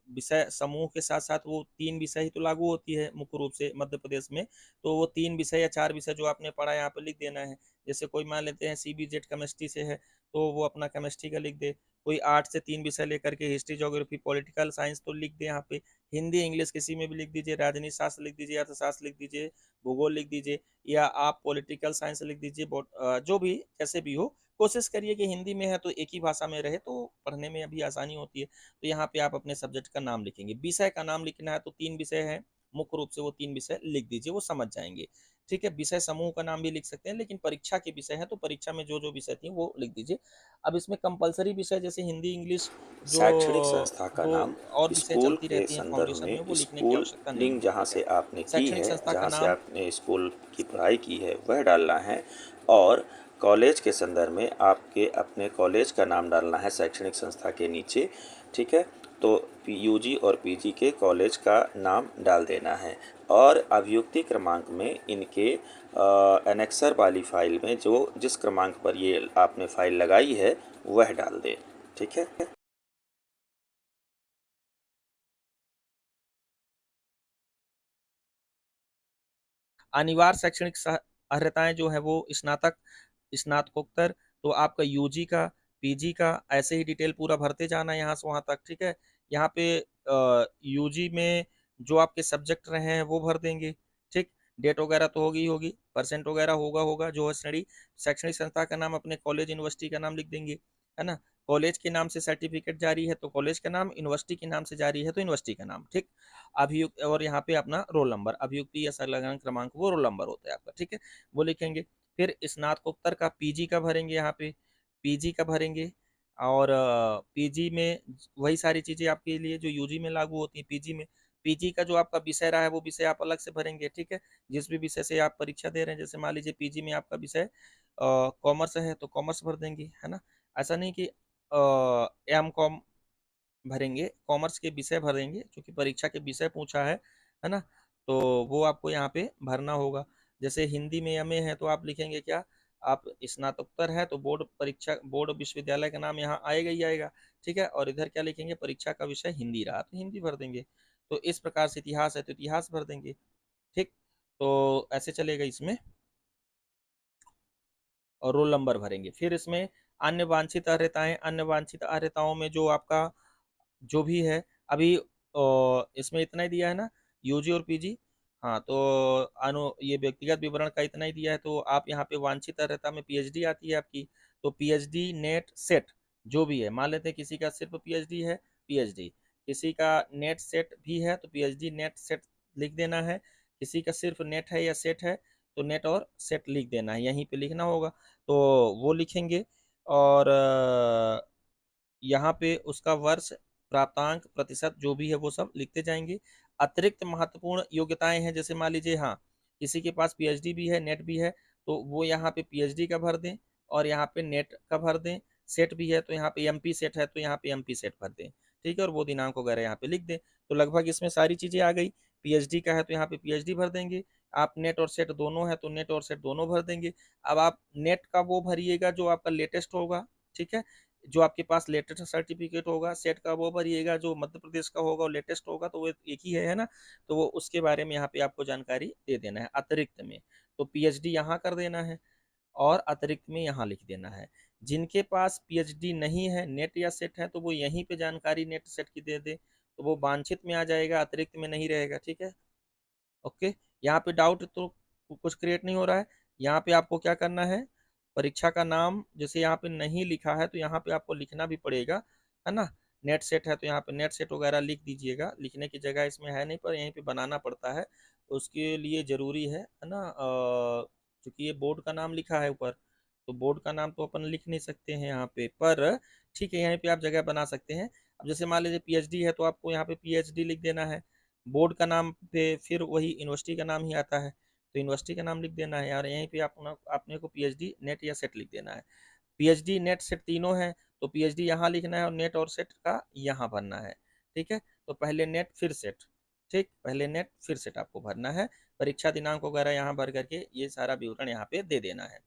विषय समूह के साथ साथ वो 3 विषय ही तो लागू होती है मुख्य रूप से मध्य प्रदेश में, तो वो 3 विषय या 4 विषय जो आपने पढ़ा यहाँ पे लिख देना है। जैसे कोई मान लेते हैं CBZ केमिस्ट्री से है, तो वो अपना केमिस्ट्री का लिख दे। कोई आर्ट से 3 विषय लेकर के हिस्ट्री, ज्योग्राफी, पॉलिटिकल साइंस, तो लिख दे यहाँ पे। हिंदी इंग्लिश किसी में भी लिख दीजिए, राजनीति शास्त्र लिख दीजिए, अर्थशास्त्र लिख दीजिए, भूगोल लिख दीजिए, या आप पॉलिटिकल साइंस लिख दीजिए, जो भी जैसे भी हो, कोशिश करिए कि हिंदी में है तो एक ही भाषा में रहे, तो पढ़ने में अभी आसानी होती है। तो यहाँ पे आप अपने सब्जेक्ट का नाम लिखेंगे, विषय का नाम लिखना है, तो 3 विषय है मुख्य रूप से, वो 3 विषय लिख दीजिए, वो समझ जाएंगे। ठीक है, विषय समूह का नाम भी लिख सकते हैं, लेकिन परीक्षा के विषय है तो परीक्षा में जो जो विषय थी वो लिख दीजिए। अब इसमें कंपलसरी विषय जैसे हिंदी इंग्लिश, जो शैक्षणिक संस्था का दो नाम और विषय स्कूल चलती के रहती हैं संदर्भ फाउंडेशन में, में वो लिखने की आवश्यकता नहीं स्कूलिंग है, जहाँ ठीक है। से आपने की शैक्षणिक है, संस्था का जहाँ से नाम, आपने स्कूल की पढ़ाई की है, वह डालना है। और कॉलेज के संदर्भ में आपके अपने कॉलेज का नाम डालना है शैक्षणिक संस्था के नीचे। ठीक है, तो यूजी और पीजी के कॉलेज का नाम डाल देना है। और अभियुक्ति क्रमांक में इनके एनेक्सर वाली फाइल में जो जिस क्रमांक पर ये आपने फाइल लगाई है वह डाल दें। ठीक है। अनिवार्य शैक्षणिक अर्हताएं जो है वो स्नातक, स्नातकोत्तर, तो आपका यूजी का, पीजी का, ऐसे ही डिटेल पूरा भरते जाना यहाँ से वहाँ तक, ठीक है। यहाँ पे यूजी में जो आपके सब्जेक्ट रहे हैं वो भर देंगे, ठीक। डेट वगैरह तो होगी ही होगी, परसेंट वगैरह होगा होगा, जो है श्रेणी, शैक्षणिक संस्था का नाम, अपने कॉलेज यूनिवर्सिटी का नाम लिख देंगे, है ना। कॉलेज के नाम से सर्टिफिकेट जारी है तो कॉलेज का नाम, यूनिवर्सिटी के नाम से जारी है तो यूनिवर्सिटी का नाम, ठीक। अभियुक्त, और यहाँ पे अपना रोल नंबर, अभियुक्ति या संलग्न क्रमांक, वो रोल नंबर होता है आपका, ठीक है, वो लिखेंगे। फिर स्नातकोत्तर का पीजी का भरेंगे, यहाँ पे पीजी का भरेंगे, और पीजी में वही सारी चीज़ें आपके लिए जो यूजी में लागू होती है पीजी में। पीजी का जो आपका विषय रहा है वो विषय आप अलग से भरेंगे, ठीक है। जिस भी विषय से आप परीक्षा दे रहे हैं, जैसे मान लीजिए पीजी में आपका विषय कॉमर्स है तो कॉमर्स भर देंगे, है ना। ऐसा नहीं कि एम कॉम भरेंगे, कॉमर्स के विषय भरेंगे, क्योंकि परीक्षा के विषय पूछा है ना। तो वो आपको यहाँ पे भरना होगा। जैसे हिंदी में एमए है तो आप लिखेंगे क्या, आप स्नातकोत्तर है तो बोर्ड परीक्षा, बोर्ड विश्वविद्यालय का नाम यहाँ आएगा ही आएगा, ठीक है। और इधर क्या लिखेंगे, परीक्षा का विषय हिंदी रहा तो हिंदी भर देंगे। तो इस प्रकार से इतिहास है तो इतिहास भर देंगे, ठीक। तो ऐसे चलेगा इसमें, और रोल नंबर भरेंगे। फिर इसमें अन्य वांछित अर्हताएं, अन्य वांछित अर्हताओं में जो आपका जो भी है अभी इसमें इतना ही दिया है ना, यूजी और पीजी। हाँ तो ये व्यक्तिगत विवरण का इतना ही दिया है, तो आप यहाँ पे वांछित अर्हता में पीएचडी आती है आपकी, तो पीएचडी नेट सेट जो भी है, मान लेते हैं किसी का सिर्फ पीएचडी है, पीएचडी, किसी का नेट सेट भी है तो पीएचडी नेट सेट लिख देना है, किसी का सिर्फ नेट है या सेट है तो नेट और सेट लिख देना है, यहीं पे लिखना होगा तो वो लिखेंगे। और यहाँ पे उसका वर्ष, प्राप्तांक, प्रतिशत जो भी है वो सब लिखते जाएंगे। अतिरिक्त महत्वपूर्ण योग्यताएं हैं, जैसे मान लीजिए हाँ किसी के पास पीएचडी भी है, नेट भी है, तो वो यहाँ पे पीएचडी का भर दें और यहाँ पे नेट का भर दें। सेट भी है तो यहाँ पे एमपी सेट है तो यहाँ पे एमपी सेट भर दें, ठीक है। और वो दिनांक वगैरह यहाँ पे लिख दें। तो लगभग इसमें सारी चीजें आ गई। पीएचडी का है तो यहाँ पे पीएचडी भर देंगे, आप नेट और सेट दोनों है तो नेट और सेट दोनों भर देंगे। अब आप नेट का वो भरिएगा जो आपका लेटेस्ट होगा, ठीक है, जो आपके पास लेटेस्ट सर्टिफिकेट होगा। सेट का वो भरिएगा जो मध्य प्रदेश का होगा और लेटेस्ट होगा, तो वो एक ही है ना, तो वो उसके बारे में यहाँ पे आपको जानकारी दे देना है अतिरिक्त में। तो पीएचडी यहाँ कर देना है और अतिरिक्त में यहाँ लिख देना है। जिनके पास पीएचडी नहीं है, नेट या सेट है, तो वो यहीं पे जानकारी नेट सेट की दे दे, तो वो वांछित में आ जाएगा, अतिरिक्त में नहीं रहेगा, ठीक है। ओके, यहाँ पे डाउट तो कुछ क्रिएट नहीं हो रहा है। यहाँ पे आपको क्या करना है, परीक्षा का नाम जैसे यहाँ पे नहीं लिखा है तो यहाँ पे आपको लिखना भी पड़ेगा, है ना। नेट सेट है तो यहाँ पे नेट सेट वगैरह लिख दीजिएगा, लिखने की जगह इसमें है नहीं पर यहीं पे बनाना पड़ता है, तो उसके लिए ज़रूरी है ना। चूंकि ये बोर्ड का नाम लिखा है ऊपर, तो बोर्ड का नाम तो अपन लिख नहीं सकते हैं यहाँ पे, पर ठीक है यहाँ पे आप जगह बना सकते हैं। अब जैसे मान लीजिए पीएचडी है तो आपको यहाँ पे पीएचडी लिख देना है, बोर्ड का नाम पे फिर वही यूनिवर्सिटी का नाम ही आता है तो यूनिवर्सिटी का नाम लिख देना है यार, यहीं पे आपने को पीएचडी नेट या सेट लिख देना है। पीएचडी नेट सेट तीनों है तो पीएचडी यहाँ लिखना है और नेट और सेट का यहाँ भरना है, ठीक है। तो पहले नेट फिर सेट, ठीक, पहले नेट फिर सेट आपको भरना है। परीक्षा दिनांक वगैरह यहाँ भर करके ये सारा विवरण यहाँ पे दे देना है।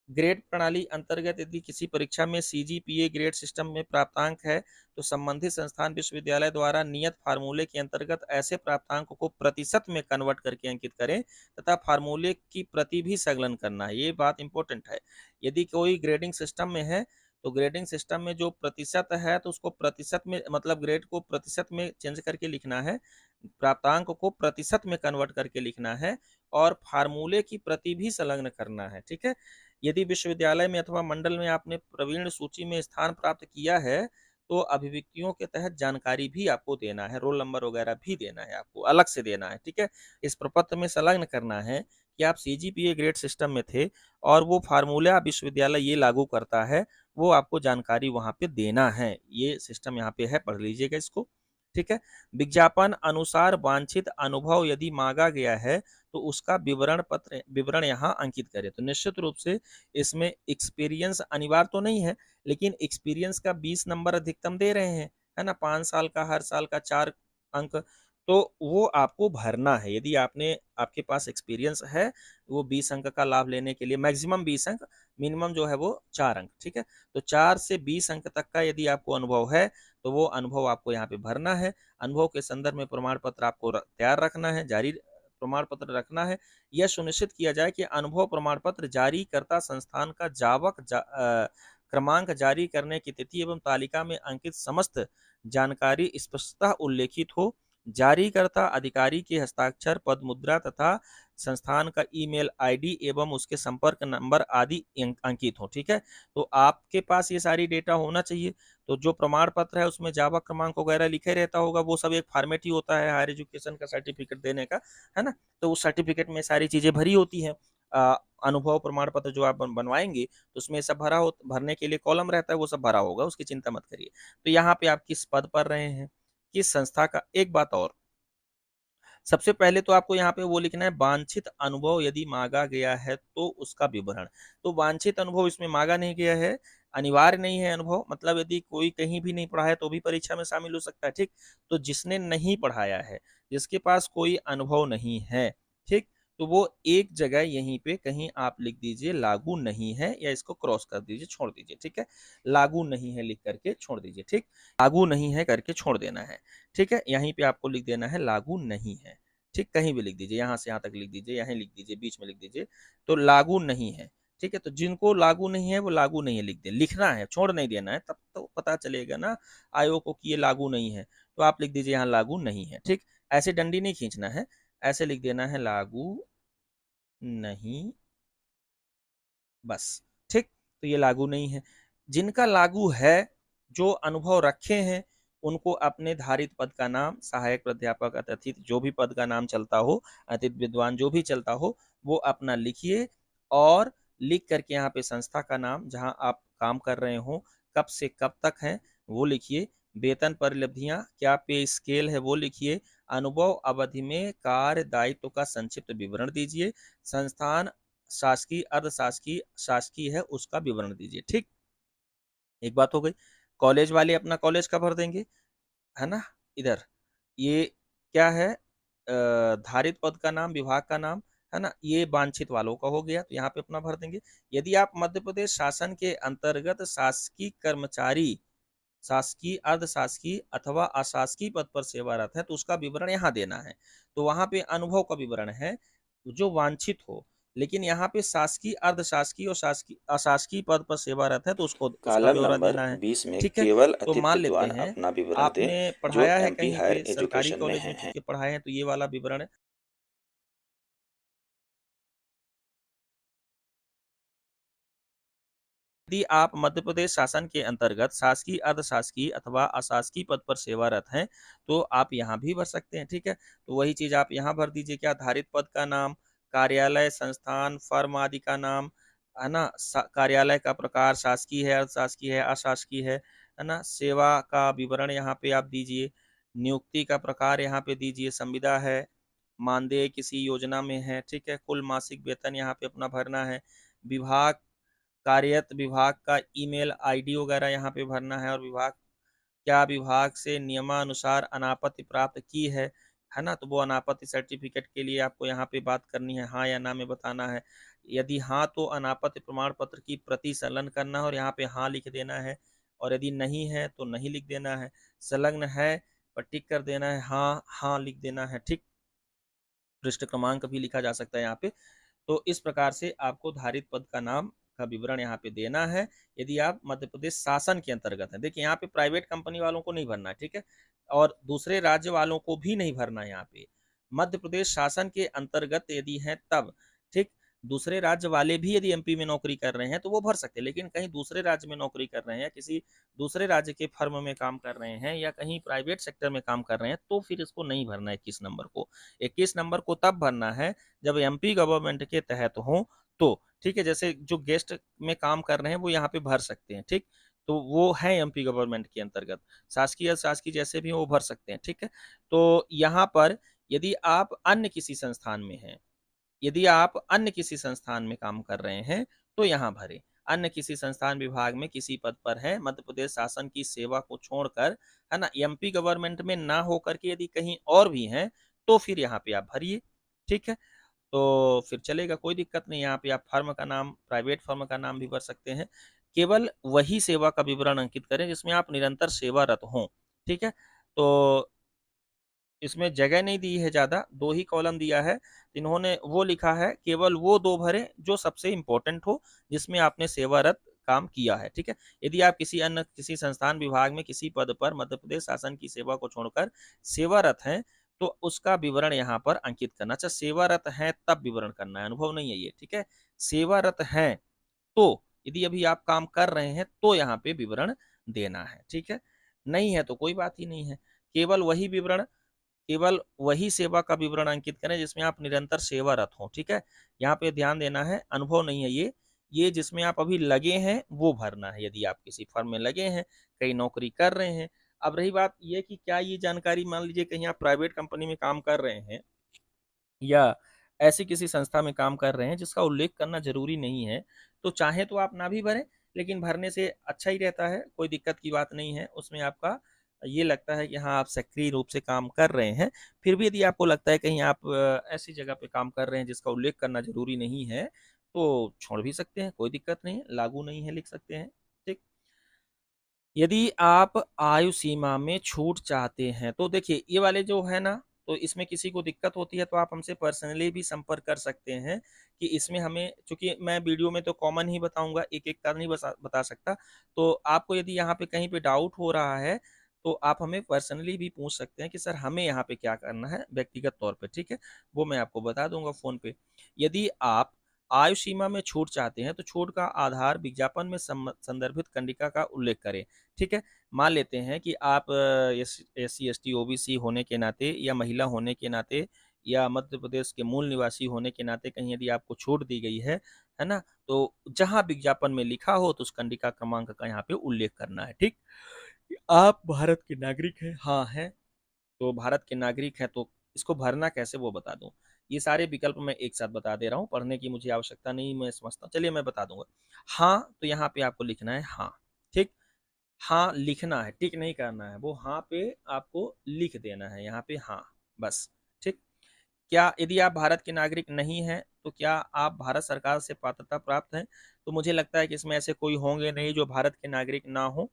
ग्रेड प्रणाली अंतर्गत यदि किसी परीक्षा में सीजीपीए ग्रेड सिस्टम में प्राप्तांक है तो संबंधित संस्थान विश्वविद्यालय द्वारा नियत फार्मूले के अंतर्गत ऐसे प्राप्तांक को प्रतिशत में कन्वर्ट करके अंकित करें तथा फार्मूले की प्रति भी संकलन करना है। ये बात इंपॉर्टेंट है। यदि कोई ग्रेडिंग सिस्टम में है तो ग्रेडिंग सिस्टम में जो प्रतिशत है तो उसको प्रतिशत में, मतलब ग्रेड को प्रतिशत में चेंज करके लिखना है, प्राप्तांक को प्रतिशत में कन्वर्ट करके लिखना है और फार्मूले की प्रति भी संलग्न करना है, ठीक है। यदि विश्वविद्यालय में अथवा मंडल में आपने प्रवीण सूची में स्थान प्राप्त किया है तो अभिव्यक्तियों के तहत जानकारी भी आपको देना है, रोल नंबर वगैरह भी देना है, आपको अलग से देना है, ठीक है। इस प्रपत्र में संलग्न करना है कि आप सीजीपीए ग्रेड सिस्टम में थे और वो फार्मूला विश्वविद्यालय ये लागू करता है, वो आपको जानकारी वहां पे देना है। ये सिस्टम यहाँ पे है, पढ़ लीजिएगा इसको, ठीक है। विज्ञापन अनुसार वांछित अनुभव यदि मांगा गया है तो उसका विवरण यहाँ अंकित करें। तो निश्चित रूप से इसमें एक्सपीरियंस अनिवार्य तो नहीं है, लेकिन एक्सपीरियंस का 20 नंबर अधिकतम दे रहे हैं, है ना, 5 साल का, हर साल का 4 अंक, तो वो आपको भरना है। यदि आपके पास एक्सपीरियंस है, वो 20 अंक का लाभ लेने के लिए मैक्सिमम 20 अंक, मिनिमम जो है वो 4 अंक, ठीक है। तो 4 से 20 अंक तक का यदि आपको अनुभव है तो वो अनुभव आपको यहाँ पे भरना है। अनुभव के संदर्भ में प्रमाण पत्र आपको तैयार रखना है, जारी प्रमाण पत्र रखना है। यह सुनिश्चित किया जाए कि अनुभव प्रमाण पत्र जारी करता संस्थान का क्रमांक, जारी करने की तिथि एवं तालिका में अंकित समस्त जानकारी स्पष्टतः उल्लेखित हो। जारीकर्ता अधिकारी के हस्ताक्षर, पद मुद्रा तथा संस्थान का ईमेल आईडी एवं उसके संपर्क नंबर आदि अंकित हो, ठीक है। तो आपके पास ये सारी डेटा होना चाहिए। तो जो प्रमाण पत्र है उसमें जावा क्रमांक वगैरह लिखे रहता होगा, वो सब एक फॉर्मेट ही होता है हायर एजुकेशन का सर्टिफिकेट देने का, है ना। तो उस सर्टिफिकेट में सारी चीजें भरी होती हैं। अनुभव प्रमाण पत्र जो आप बनवाएंगे तो उसमें सब भरने के लिए कॉलम रहता है, वो सब भरा होगा, उसकी चिंता मत करिए। तो यहाँ पे आप किस पद पर रहे हैं, किस संस्था का। एक बात और, सबसे पहले तो आपको यहाँ पे वो लिखना है वांछित अनुभव यदि मांगा गया है तो उसका विवरण। तो वांछित अनुभव इसमें मांगा नहीं गया है, अनिवार्य नहीं है अनुभव, मतलब यदि कोई कहीं भी नहीं पढ़ा है तो भी परीक्षा में शामिल हो सकता है, ठीक। तो जिसने नहीं पढ़ाया है, जिसके पास कोई अनुभव नहीं है, ठीक, तो वो एक जगह यहीं पे कहीं आप लिख दीजिए लागू नहीं है, या इसको क्रॉस कर दीजिए, छोड़ दीजिए, ठीक है। लागू नहीं है लिख करके छोड़ दीजिए, ठीक। लागू नहीं है करके छोड़ देना है, ठीक है। यहीं पे आपको लिख देना है लागू नहीं है, ठीक। कहीं भी लिख दीजिए, यहाँ से यहाँ तक लिख दीजिए, यहाँ लिख दीजिए, बीच में लिख दीजिए, तो लागू नहीं है, ठीक है। तो जिनको लागू नहीं है वो लागू नहीं है लिख दें, लिखना है, छोड़ नहीं देना है, तब तो पता चलेगा ना आयोग को कि ये लागू नहीं है। तो आप लिख दीजिए यहाँ लागू नहीं है, ठीक। ऐसे डंडी नहीं खींचना है, ऐसे लिख देना है लागू नहीं, बस, ठीक। तो ये लागू नहीं है। जिनका लागू है, जो अनुभव रखे हैं, उनको अपने धारित पद का नाम, सहायक प्राध्यापक, अतिथि, जो भी पद का नाम चलता हो, अतिथि विद्वान जो भी चलता हो, वो अपना लिखिए, और लिख करके यहाँ पे संस्था का नाम, जहाँ आप काम कर रहे हो, कब से कब तक है वो लिखिए, वेतन परिलब्धियां, क्या पे स्केल है वो लिखिए, अनुभव अवधि में कार्य दायित्व का संक्षिप्त विवरण दीजिए, संस्थान शासकीय, अर्धशासकीय, शासकीय है उसका विवरण दीजिए, ठीक। एक बात हो गई। कॉलेज वाले अपना कॉलेज का भर देंगे, है ना। इधर ये क्या है, धारित पद का नाम, विभाग का नाम, है ना, ये वांछित वालों का हो गया, तो यहाँ पे अपना भर देंगे। यदि आप मध्य प्रदेश शासन के अंतर्गत शासकीय कर्मचारी, शासकीय, अर्धशासकीय अथवा अशासकीय पद पर सेवारत है, तो उसका विवरण यहाँ देना है। तो वहां पे अनुभव का विवरण है जो वांछित हो, लेकिन यहाँ पे शासकीय, अर्धशासकीय और शासकीय, अशासकीय पद पर सेवारत है, तो उसको उसका कॉलम ब्यौरा नंबर देना है, 20 में ठीक है। केवल तो अतिथि मान लेते विद्वान हैं अपना विवरण दें आपने जो पढ़ाया है एमपी कहीं हायर पे सरकारी एजुकेशन में कॉलेज में हैं। के पढ़ाए हैं, तो ये वाला विवरण है। यदि आप मध्य प्रदेश शासन के अंतर्गत शासकीय, अर्धशासकीय अथवा अशासकीय पद पर सेवारत हैं, तो आप यहाँ भी भर सकते हैं, ठीक है। तो वही चीज आप यहाँ भर दीजिए, क्या, धारित पद का नाम, कार्यालय, संस्थान, फर्म आदि का नाम, है ना, कार्यालय का प्रकार शासकीय है, अर्धशासकीय है, अशासकीय है ना, सेवा का विवरण यहाँ पे आप दीजिए, नियुक्ति का प्रकार यहाँ पे दीजिए, संविदा है, मानदेय किसी योजना में है, ठीक है, कुल मासिक वेतन यहाँ पे अपना भरना है, विभाग, कार्यरत विभाग का ईमेल आईडी वगैरह यहाँ पे भरना है, और विभाग, क्या विभाग से नियमानुसार अनापत्ति प्राप्त की है ना, तो वो अनापत्ति सर्टिफिकेट के लिए आपको यहाँ पे बात करनी है, हाँ या ना में बताना है। यदि हाँ तो अनापत्ति प्रमाण पत्र की प्रति संलग्न करना है और यहाँ पे हाँ लिख देना है, और यदि नहीं है तो नहीं लिख देना है, संलग्न है पर टिक कर देना है, हाँ हाँ लिख देना है, ठीक। पृष्ठ क्रमांक भी लिखा जा सकता है यहाँ पे। तो इस प्रकार से आपको धारित पद का नाम का विवरण यहाँ पे देना है, यदि आप मध्य प्रदेश शासन के अंतर्गत है। देखिए यहाँ पे प्राइवेट कंपनी वालों को नहीं भरना है, ठीक है, और दूसरे राज्य वालों को भी नहीं भरना है। यहाँ पे मध्य प्रदेश शासन के अंतर्गत यदि है तब, ठीक। दूसरे राज्य वाले भी यदि एमपी में नौकरी कर रहे हैं तो वो भर सकते हैं, लेकिन कहीं दूसरे राज्य में नौकरी कर रहे हैं, किसी दूसरे राज्य के फर्म में काम कर रहे हैं, या कहीं प्राइवेट सेक्टर में काम कर रहे हैं, तो फिर इसको नहीं भरना है 21 नंबर को। 21 नंबर को तब भरना है जब एमपी गवर्नमेंट के तहत हो, तो ठीक है। जैसे जो गेस्ट में काम कर रहे हैं वो यहाँ पे भर सकते हैं, ठीक। तो वो है एमपी गवर्नमेंट के अंतर्गत, शासकीय शासकीय जैसे भी वो भर सकते हैं, ठीक है। तो यहाँ पर यदि आप अन्य किसी संस्थान में हैं, यदि आप अन्य किसी संस्थान में काम कर रहे हैं, तो यहाँ भरे, अन्य किसी संस्थान विभाग में किसी पद पर है, मध्य प्रदेश शासन की सेवा को छोड़कर, है ना, एमपी गवर्नमेंट में ना होकर के यदि कहीं और भी हैं, तो फिर यहाँ पे आप भरिए, ठीक है। तो फिर चलेगा, कोई दिक्कत नहीं। यहाँ पे आप फर्म का नाम, प्राइवेट फर्म का नाम भी भर सकते हैं, केवल वही सेवा का विवरण अंकित करें जिसमें आप निरंतर सेवारत हों, ठीक है। तो इसमें जगह नहीं दी है ज़्यादा, 2 ही कॉलम दिया है, इन्होंने वो लिखा है, केवल वो 2 भरें जो सबसे इम्पोर्टेंट हो, जिसमें आपने सेवारत काम किया है, ठीक है। यदि आप किसी अन्य किसी संस्थान विभाग में किसी पद पर मध्य प्रदेश शासन की सेवा को छोड़कर सेवारत हैं, तो उसका विवरण यहाँ पर अंकित करना। अच्छा, सेवारत हैं तब विवरण करना है, अनुभव नहीं है ये, ठीक है। सेवारत हैं तो यदि अभी आप काम कर रहे हैं तो यहाँ पे विवरण देना है, ठीक है। नहीं है तो कोई बात ही नहीं है, केवल वही विवरण, केवल वही सेवा का विवरण अंकित करें जिसमें आप निरंतर सेवारत हो, ठीक है। यहाँ पे ध्यान देना है, अनुभव नहीं है ये जिसमें आप अभी लगे हैं वो भरना है। यदि आप किसी फर्म में लगे हैं, कहीं नौकरी कर रहे हैं। अब रही बात ये कि क्या ये जानकारी, मान लीजिए कहीं आप प्राइवेट कंपनी में काम कर रहे हैं, या ऐसी किसी संस्था में काम कर रहे हैं जिसका उल्लेख करना जरूरी नहीं है, तो चाहे तो आप ना भी भरें, लेकिन भरने से अच्छा ही रहता है, कोई दिक्कत की बात नहीं है उसमें आपका ये लगता है कि हाँ, आप सक्रिय रूप से काम कर रहे हैं। फिर भी यदि आपको लगता है कहीं आप ऐसी जगह पे काम कर रहे हैं जिसका उल्लेख करना ज़रूरी नहीं है, तो छोड़ भी सकते हैं, कोई दिक्कत नहीं है, लागू नहीं है लिख सकते हैं, ठीक। यदि आप आयु सीमा में छूट चाहते हैं, तो देखिए ये वाले जो है ना, तो इसमें किसी को दिक्कत होती है तो आप हमसे पर्सनली भी संपर्क कर सकते हैं कि इसमें हमें, चूँकि मैं वीडियो में तो कॉमन ही बताऊँगा, एक-एक का नहीं बता सकता। तो आपको यदि यहाँ पे कहीं पे डाउट हो रहा है, तो आप हमें पर्सनली भी पूछ सकते हैं कि सर हमें यहाँ पे क्या करना है व्यक्तिगत तौर पे, ठीक है? वो मैं आपको बता दूँगा फ़ोन पे। यदि आप आयु सीमा में छूट चाहते हैं, तो छूट का आधार विज्ञापन में संदर्भित कंडिका का उल्लेख करें, ठीक है? मान लेते हैं कि आप एससी, एसटी, ओबीसी होने के नाते या महिला होने के नाते या मध्य प्रदेश के मूल निवासी होने के नाते कहीं यदि आपको छूट दी गई है ना? तो जहाँ विज्ञापन में लिखा हो तो उस कंडिका क्रमांक का यहाँ पे उल्लेख करना है, ठीक? आप भारत के नागरिक हैं, हाँ हैं, तो भारत के नागरिक हैं तो इसको भरना कैसे वो बता दूँ। ये सारे विकल्प मैं एक साथ बता दे रहा हूँ, पढ़ने की मुझे आवश्यकता नहीं मैं समझता हूँ। चलिए मैं बता दूँगा। हाँ, तो यहाँ पे आपको लिखना है हाँ, ठीक? हाँ लिखना है, टिक नहीं करना है, वो हाँ पे आपको लिख देना है, यहाँ पे हाँ, बस, ठीक। क्या यदि आप भारत के नागरिक नहीं हैं, तो क्या आप भारत सरकार से पात्रता प्राप्त हैं? तो मुझे लगता है कि इसमें ऐसे कोई होंगे नहीं जो भारत के नागरिक ना हों,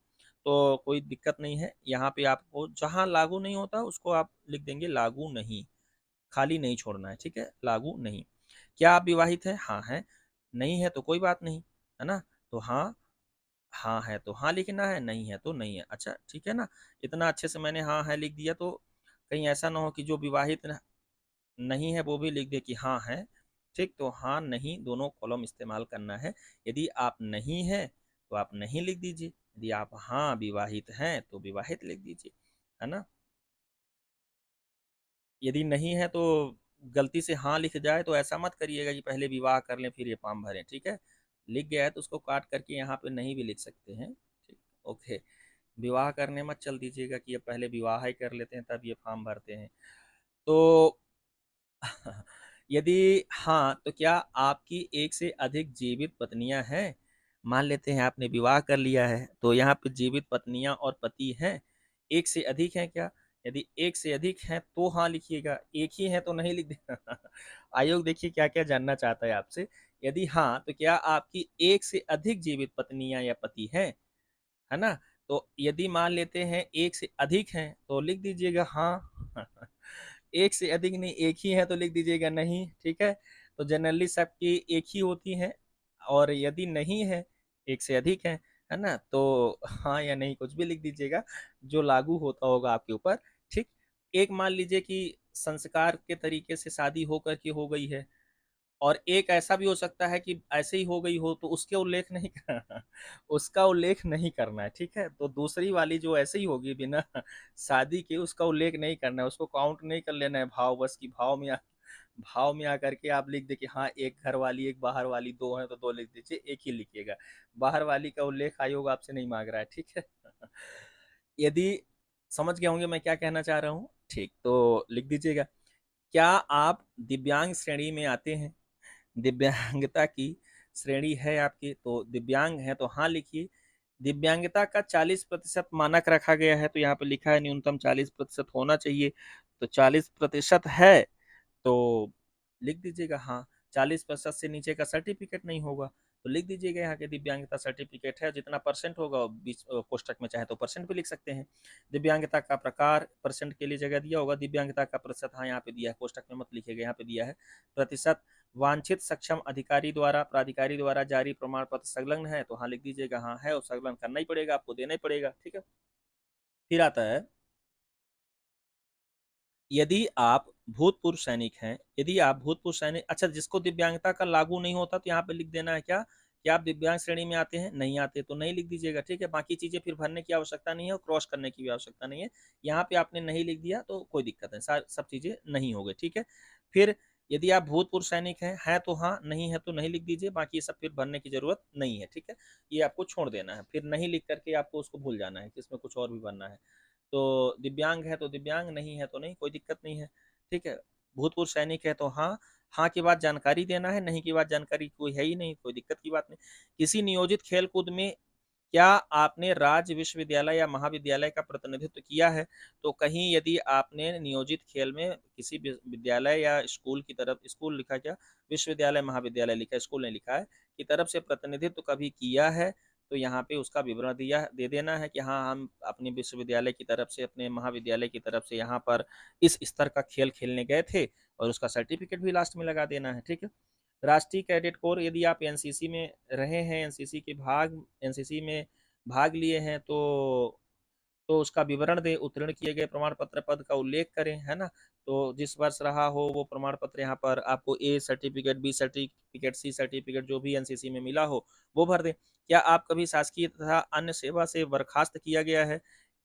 तो कोई दिक्कत नहीं है। यहाँ पे आपको जहाँ लागू नहीं होता उसको आप लिख देंगे लागू नहीं, खाली नहीं छोड़ना है, ठीक है? लागू नहीं। क्या आप विवाहित हैं? हाँ हैं। नहीं है तो कोई बात नहीं, है ना? तो हाँ हाँ है तो हाँ लिखना है, नहीं है तो नहीं है। अच्छा, ठीक है ना? इतना अच्छे से मैंने हाँ है लिख दिया तो कहीं ऐसा ना हो कि जो विवाहित नहीं है वो भी लिख दे कि हाँ है, ठीक? तो हाँ, नहीं दोनों कॉलम इस्तेमाल करना है। यदि आप नहीं हैं, तो आप नहीं लिख दीजिए। यदि आप हाँ विवाहित हैं, तो विवाहित लिख दीजिए, है ना? यदि नहीं है तो गलती से हाँ लिख जाए तो ऐसा मत करिएगा कि पहले विवाह कर लें फिर ये फॉर्म भरें, ठीक है? लिख गया है तो उसको काट करके यहाँ पे नहीं भी लिख सकते हैं, ठीक? ओके। विवाह करने मत चल दीजिएगा कि अब पहले विवाह ही कर लेते हैं तब ये फॉर्म भरते हैं। तो यदि हाँ, तो क्या आपकी एक से अधिक जीवित पत्नियां हैं? मान लेते हैं आपने विवाह कर लिया है, तो यहाँ पे जीवित पत्नियां और पति हैं। एक से अधिक हैं क्या? यदि एक से अधिक हैं तो हाँ लिखिएगा, एक ही है तो नहीं लिख देना। आयोग देखिए क्या-क्या जानना चाहता है आपसे। यदि हाँ, तो क्या आपकी एक से अधिक जीवित पत्नियां या पति हैं? है ना? तो यदि मान लेते हैं एक से अधिक हैं, तो लिख दीजिएगा हाँ। एक से अधिक नहीं, एक ही है तो लिख दीजिएगा नहीं, ठीक है? तो जनरली सबकी एक ही होती हैं और यदि नहीं है, एक से अधिक है ना? तो हाँ या नहीं कुछ भी लिख दीजिएगा, जो लागू होता होगा आपके ऊपर, ठीक? एक मान लीजिए कि संस्कार के तरीके से शादी हो कर के हो गई है, और एक ऐसा भी हो सकता है कि ऐसे ही हो गई हो तो उसके उल्लेख नहीं करना, उसका उल्लेख नहीं करना है, ठीक है? तो दूसरी वाली जो ऐसे ही होगी बिना शादी के उसका उल्लेख नहीं करना है, उसको काउंट नहीं कर लेना है भाव बस कि भाव में आकर के आप लिख दें कि हाँ, एक घर वाली, एक बाहर वाली, 2 हैं तो 2 लिख दीजिए, एक ही लिखिएगा। बाहर वाली का उल्लेख आयोग आपसे नहीं माँग रहा है, ठीक है? यदि समझ गए होंगे मैं क्या कहना चाह रहा हूँ? ठीक, तो लिख दीजिएगा। क्या आप दिव्यांग श्रेणी में आते हैं? दिव्यांगता की श्रेणी है आपकी तो दिव्यांग है तो हाँ लिखिए। दिव्यांगता का 40% मानक रखा गया है तो यहाँ पे लिखा है न्यूनतम 40% होना चाहिए, तो 40% है तो लिख दीजिएगा हाँ। 40% से नीचे का सर्टिफिकेट नहीं होगा तो लिख दीजिएगा यहाँ के दिव्यांगता सर्टिफिकेट है, जितना परसेंट होगा बीच कोष्टक में चाहे तो परसेंट भी लिख सकते हैं। दिव्यांगता का प्रकार परसेंट के लिए जगह दिया होगा, दिव्यांगता का प्रतिशत हाँ यहाँ पे दिया है, कोष्टक में मत लिखिएगा, यहाँ पे दिया है प्रतिशत। वांछित सक्षम अधिकारी द्वारा प्राधिकारी द्वारा जारी प्रमाण पत्र संलग्न है तो हाँ लिख दीजिएगा हाँ है, और संलग्न करना ही पड़ेगा, आपको देना ही पड़ेगा, ठीक है। फिर आता है, यदि आप भूतपूर्व सैनिक हैं, यदि आप भूतपूर्व सैनिक, अच्छा जिसको दिव्यांगता का लागू नहीं होता तो यहाँ पे लिख देना है क्या कि आप दिव्यांग श्रेणी में आते हैं, नहीं आते तो नहीं लिख दीजिएगा, ठीक है। बाकी चीजें फिर भरने की आवश्यकता नहीं है और क्रॉस करने की भी आवश्यकता नहीं है। यहाँ पे आपने नहीं लिख दिया तो कोई दिक्कत है, सब चीजें नहीं हो गई, ठीक है। फिर यदि आप भूतपूर्व सैनिक हैं तो हाँ, नहीं है तो नहीं लिख दीजिए, बाकी ये सब फिर भरने की जरूरत नहीं है, ठीक है। ये आपको छोड़ देना है, फिर नहीं लिख करके आपको उसको भूल जाना है कि इसमें कुछ और भी भरना है। तो दिव्यांग है तो दिव्यांग, नहीं है तो नहीं, कोई दिक्कत नहीं है, ठीक है। भूतपूर्व सैनिक है तो हाँ, हाँ की बात जानकारी देना है, नहीं की बात जानकारी कोई है ही नहीं, कोई दिक्कत की बात नहीं। किसी नियोजित खेल कूद में क्या आपने राज्य विश्वविद्यालय या महाविद्यालय का प्रतिनिधित्व किया है? तो कहीं यदि आपने नियोजित खेल में किसी विद्यालय या स्कूल की तरफ, स्कूल लिखा क्या, विश्वविद्यालय महाविद्यालय लिखा है, स्कूल ने लिखा है, की तरफ से प्रतिनिधित्व कभी किया है, तो यहाँ पे उसका विवरण दे देना है कि हाँ, हम अपने विश्वविद्यालय की तरफ से, अपने महाविद्यालय की तरफ से यहाँ पर इस स्तर का खेल खेलने गए थे, और उसका सर्टिफिकेट भी लास्ट में लगा देना है। ठीक है। राष्ट्रीय कैडेट कोर, यदि आप एनसीसी में रहे हैं, एनसीसी में भाग लिए हैं, तो उसका विवरण दें, उत्तीर्ण किए गए प्रमाण पत्र पद का उल्लेख करें, है ना। तो जिस वर्ष रहा हो वो प्रमाण पत्र यहाँ पर आपको A certificate, B certificate, C certificate जो भी एनसीसी में मिला हो वो भर दें। क्या आप कभी शासकीय तथा अन्य सेवा से बर्खास्त किया गया है,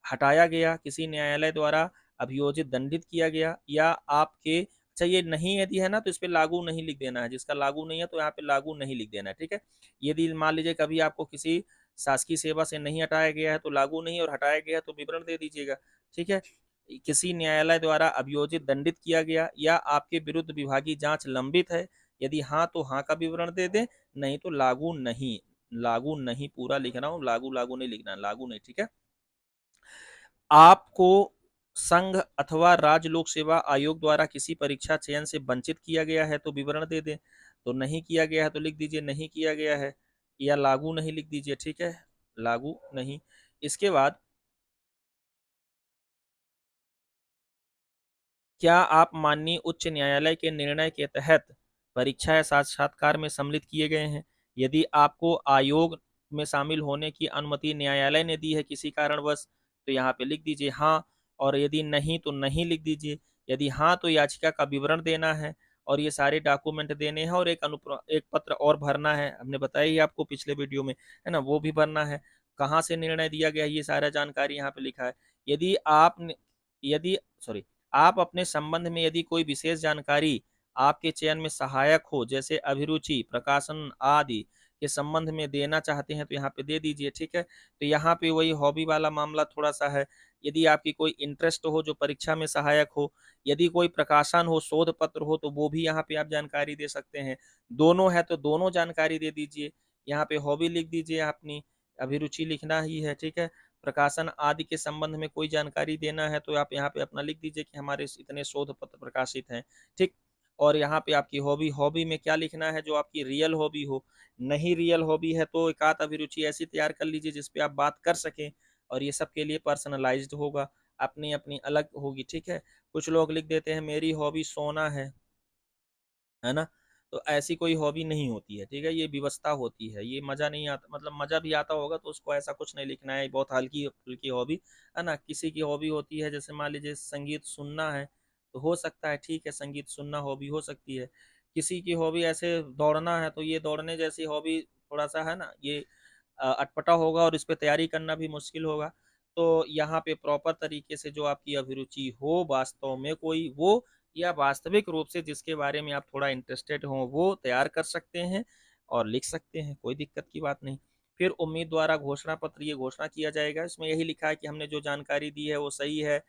हटाया गया, किसी न्यायालय द्वारा अभियोजित, दंडित किया गया, या आपके, अच्छा ये नहीं यदि है ना तो इस पे लागू नहीं लिख देना है, जिसका लागू नहीं है तो यहाँ पे लागू नहीं लिख देना है। ठीक है। यदि मान लीजिए कभी आपको किसी शासकीय सेवा से नहीं हटाया गया है तो लागू नहीं, और हटाया गया है तो विवरण दे दीजिएगा। ठीक है। किसी न्यायालय द्वारा अभियोजित, दंडित किया गया, या आपके विरुद्ध विभागीय जांच लंबित है, यदि हाँ तो हाँ का विवरण दे दें, नहीं तो लागू नहीं। लागू नहीं पूरा लिखना हो, लागू लागू नहीं लिखना, लागू नहीं। ठीक है। आपको संघ अथवा राज्य लोक सेवा आयोग द्वारा किसी परीक्षा चयन से वंचित किया गया है तो विवरण दे दें। तो नहीं किया गया है तो लिख दीजिए नहीं किया गया है, या लागू नहीं लिख दीजिए। ठीक है। लागू नहीं। इसके बाद, क्या आप माननीय उच्च न्यायालय के निर्णय के तहत परीक्षा या साक्षात्कार में सम्मिलित किए गए हैं? यदि आपको आयोग में शामिल होने की अनुमति न्यायालय ने दी है किसी कारणवश, तो यहाँ पे लिख दीजिए हाँ, और यदि नहीं तो नहीं लिख दीजिए। यदि हाँ तो याचिका का विवरण देना है, और ये सारे डॉक्यूमेंट देने हैं, और एक पत्र और भरना है, हमने बताया ही आपको पिछले वीडियो में, है ना, वो भी भरना है। कहाँ से निर्णय दिया गया ये सारा जानकारी यहाँ पे लिखा है। यदि आप यदि सॉरी आप अपने संबंध में यदि कोई विशेष जानकारी आपके चयन में सहायक हो, जैसे अभिरुचि, प्रकाशन आदि के संबंध में देना चाहते हैं, तो यहाँ पे दे दीजिए। ठीक है। तो यहाँ पे वही हॉबी वाला मामला थोड़ा सा है। यदि आपकी कोई इंटरेस्ट हो जो परीक्षा में सहायक हो, यदि कोई प्रकाशन हो, शोध पत्र हो, तो वो भी यहाँ पे आप जानकारी दे सकते हैं। दोनों है तो दोनों जानकारी दे दीजिए। यहाँ पे हॉबी लिख दीजिए अपनी, अभिरुचि लिखना ही है। ठीक है। प्रकाशन आदि के संबंध में कोई जानकारी देना है तो आप यहाँ पे अपना लिख दीजिए कि हमारे इतने शोध पत्र प्रकाशित हैं। ठीक। और यहाँ पे आपकी हॉबी, हॉबी में क्या लिखना है, जो आपकी रियल हॉबी हो। नहीं रियल हॉबी है तो एक आध अभिरुचि ऐसी तैयार कर लीजिए जिसपे आप बात कर सकें, और ये सब के लिए पर्सनलाइज्ड होगा, अपनी अपनी अलग होगी। ठीक है। कुछ लोग लिख देते हैं मेरी हॉबी सोना है ना। तो ऐसी कोई हॉबी नहीं होती है। ठीक है। ये विवशता होती है, ये मजा नहीं आता, मतलब मजा भी आता होगा तो उसको ऐसा कुछ नहीं लिखना है, बहुत हल्की फुल्की हॉबी है ना। किसी की हॉबी होती है, जैसे मान लीजिए संगीत सुनना है, तो हो सकता है, ठीक है, संगीत सुनना हॉबी हो सकती है। किसी की हॉबी ऐसे दौड़ना है, तो ये दौड़ने जैसी हॉबी थोड़ा सा है ना, ये अटपटा होगा, और इस पे तैयारी करना भी मुश्किल होगा। तो यहाँ पे प्रॉपर तरीके से जो आपकी अभिरुचि हो वास्तव में कोई, वो या वास्तविक रूप से जिसके बारे में आप थोड़ा इंटरेस्टेड हो, वो तैयार कर सकते हैं और लिख सकते हैं, कोई दिक्कत की बात नहीं। फिर उम्मीद द्वारा घोषणा पत्र, ये घोषणा किया जाएगा, इसमें यही लिखा है कि हमने जो जानकारी दी है वो सही है,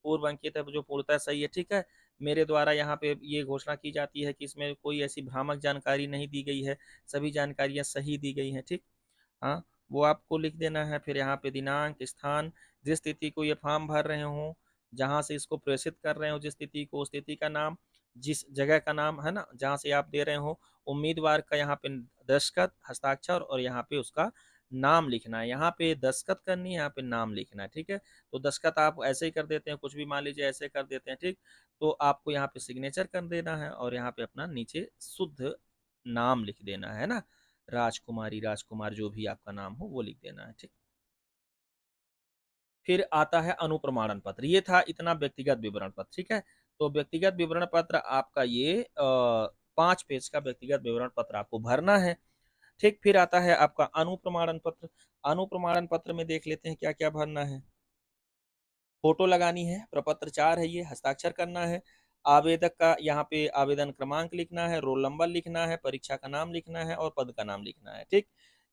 पूर्व अंकित है जो पूर्णतः सही है। ठीक है। मेरे द्वारा यहाँ पे ये घोषणा की जाती है कि इसमें कोई ऐसी भ्रामक जानकारी नहीं दी गई है, सभी जानकारियाँ सही दी गई हैं। ठीक। हाँ, वो आपको लिख देना है। फिर यहाँ पे दिनांक, स्थान, जिस तिथि को ये फॉर्म भर रहे हो, जहाँ से इसको प्रेषित कर रहे हो, जिस तिथि को, उस तिथि का नाम, जिस जगह का नाम, है ना, जहाँ से आप दे रहे हो, उम्मीदवार का यहाँ पे दस्तखत, हस्ताक्षर, और यहाँ पे उसका नाम लिखना है। यहाँ पे दस्तखत करनी है, यहाँ पे नाम लिखना है। ठीक है। तो दस्तखत आप ऐसे ही कर देते हैं, कुछ भी मान लीजिए ऐसे कर देते हैं। ठीक। तो आपको यहाँ पे सिग्नेचर कर देना है, और यहाँ पे अपना नीचे शुद्ध नाम लिख देना है ना, राजकुमारी, राजकुमार, जो भी आपका नाम हो वो लिख देना है। ठीक। फिर आता है अनुप्रमाणन पत्र, ये था इतना व्यक्तिगत विवरण पत्र। ठीक है। तो व्यक्तिगत विवरण पत्र आपका ये 5 पेज का व्यक्तिगत विवरण पत्र आपको भरना है। ठीक। फिर आता है आपका अनुप्रमाणन पत्र। अनुप्रमाणन पत्र में देख लेते हैं क्या क्या भरना है। फोटो लगानी है, प्रपत्र 4 है ये, हस्ताक्षर करना है, आवेदक का यहाँ पे आवेदन क्रमांक लिखना है, रोल नंबर लिखना है, परीक्षा का नाम लिखना है, और पद का नाम लिखना है। ठीक।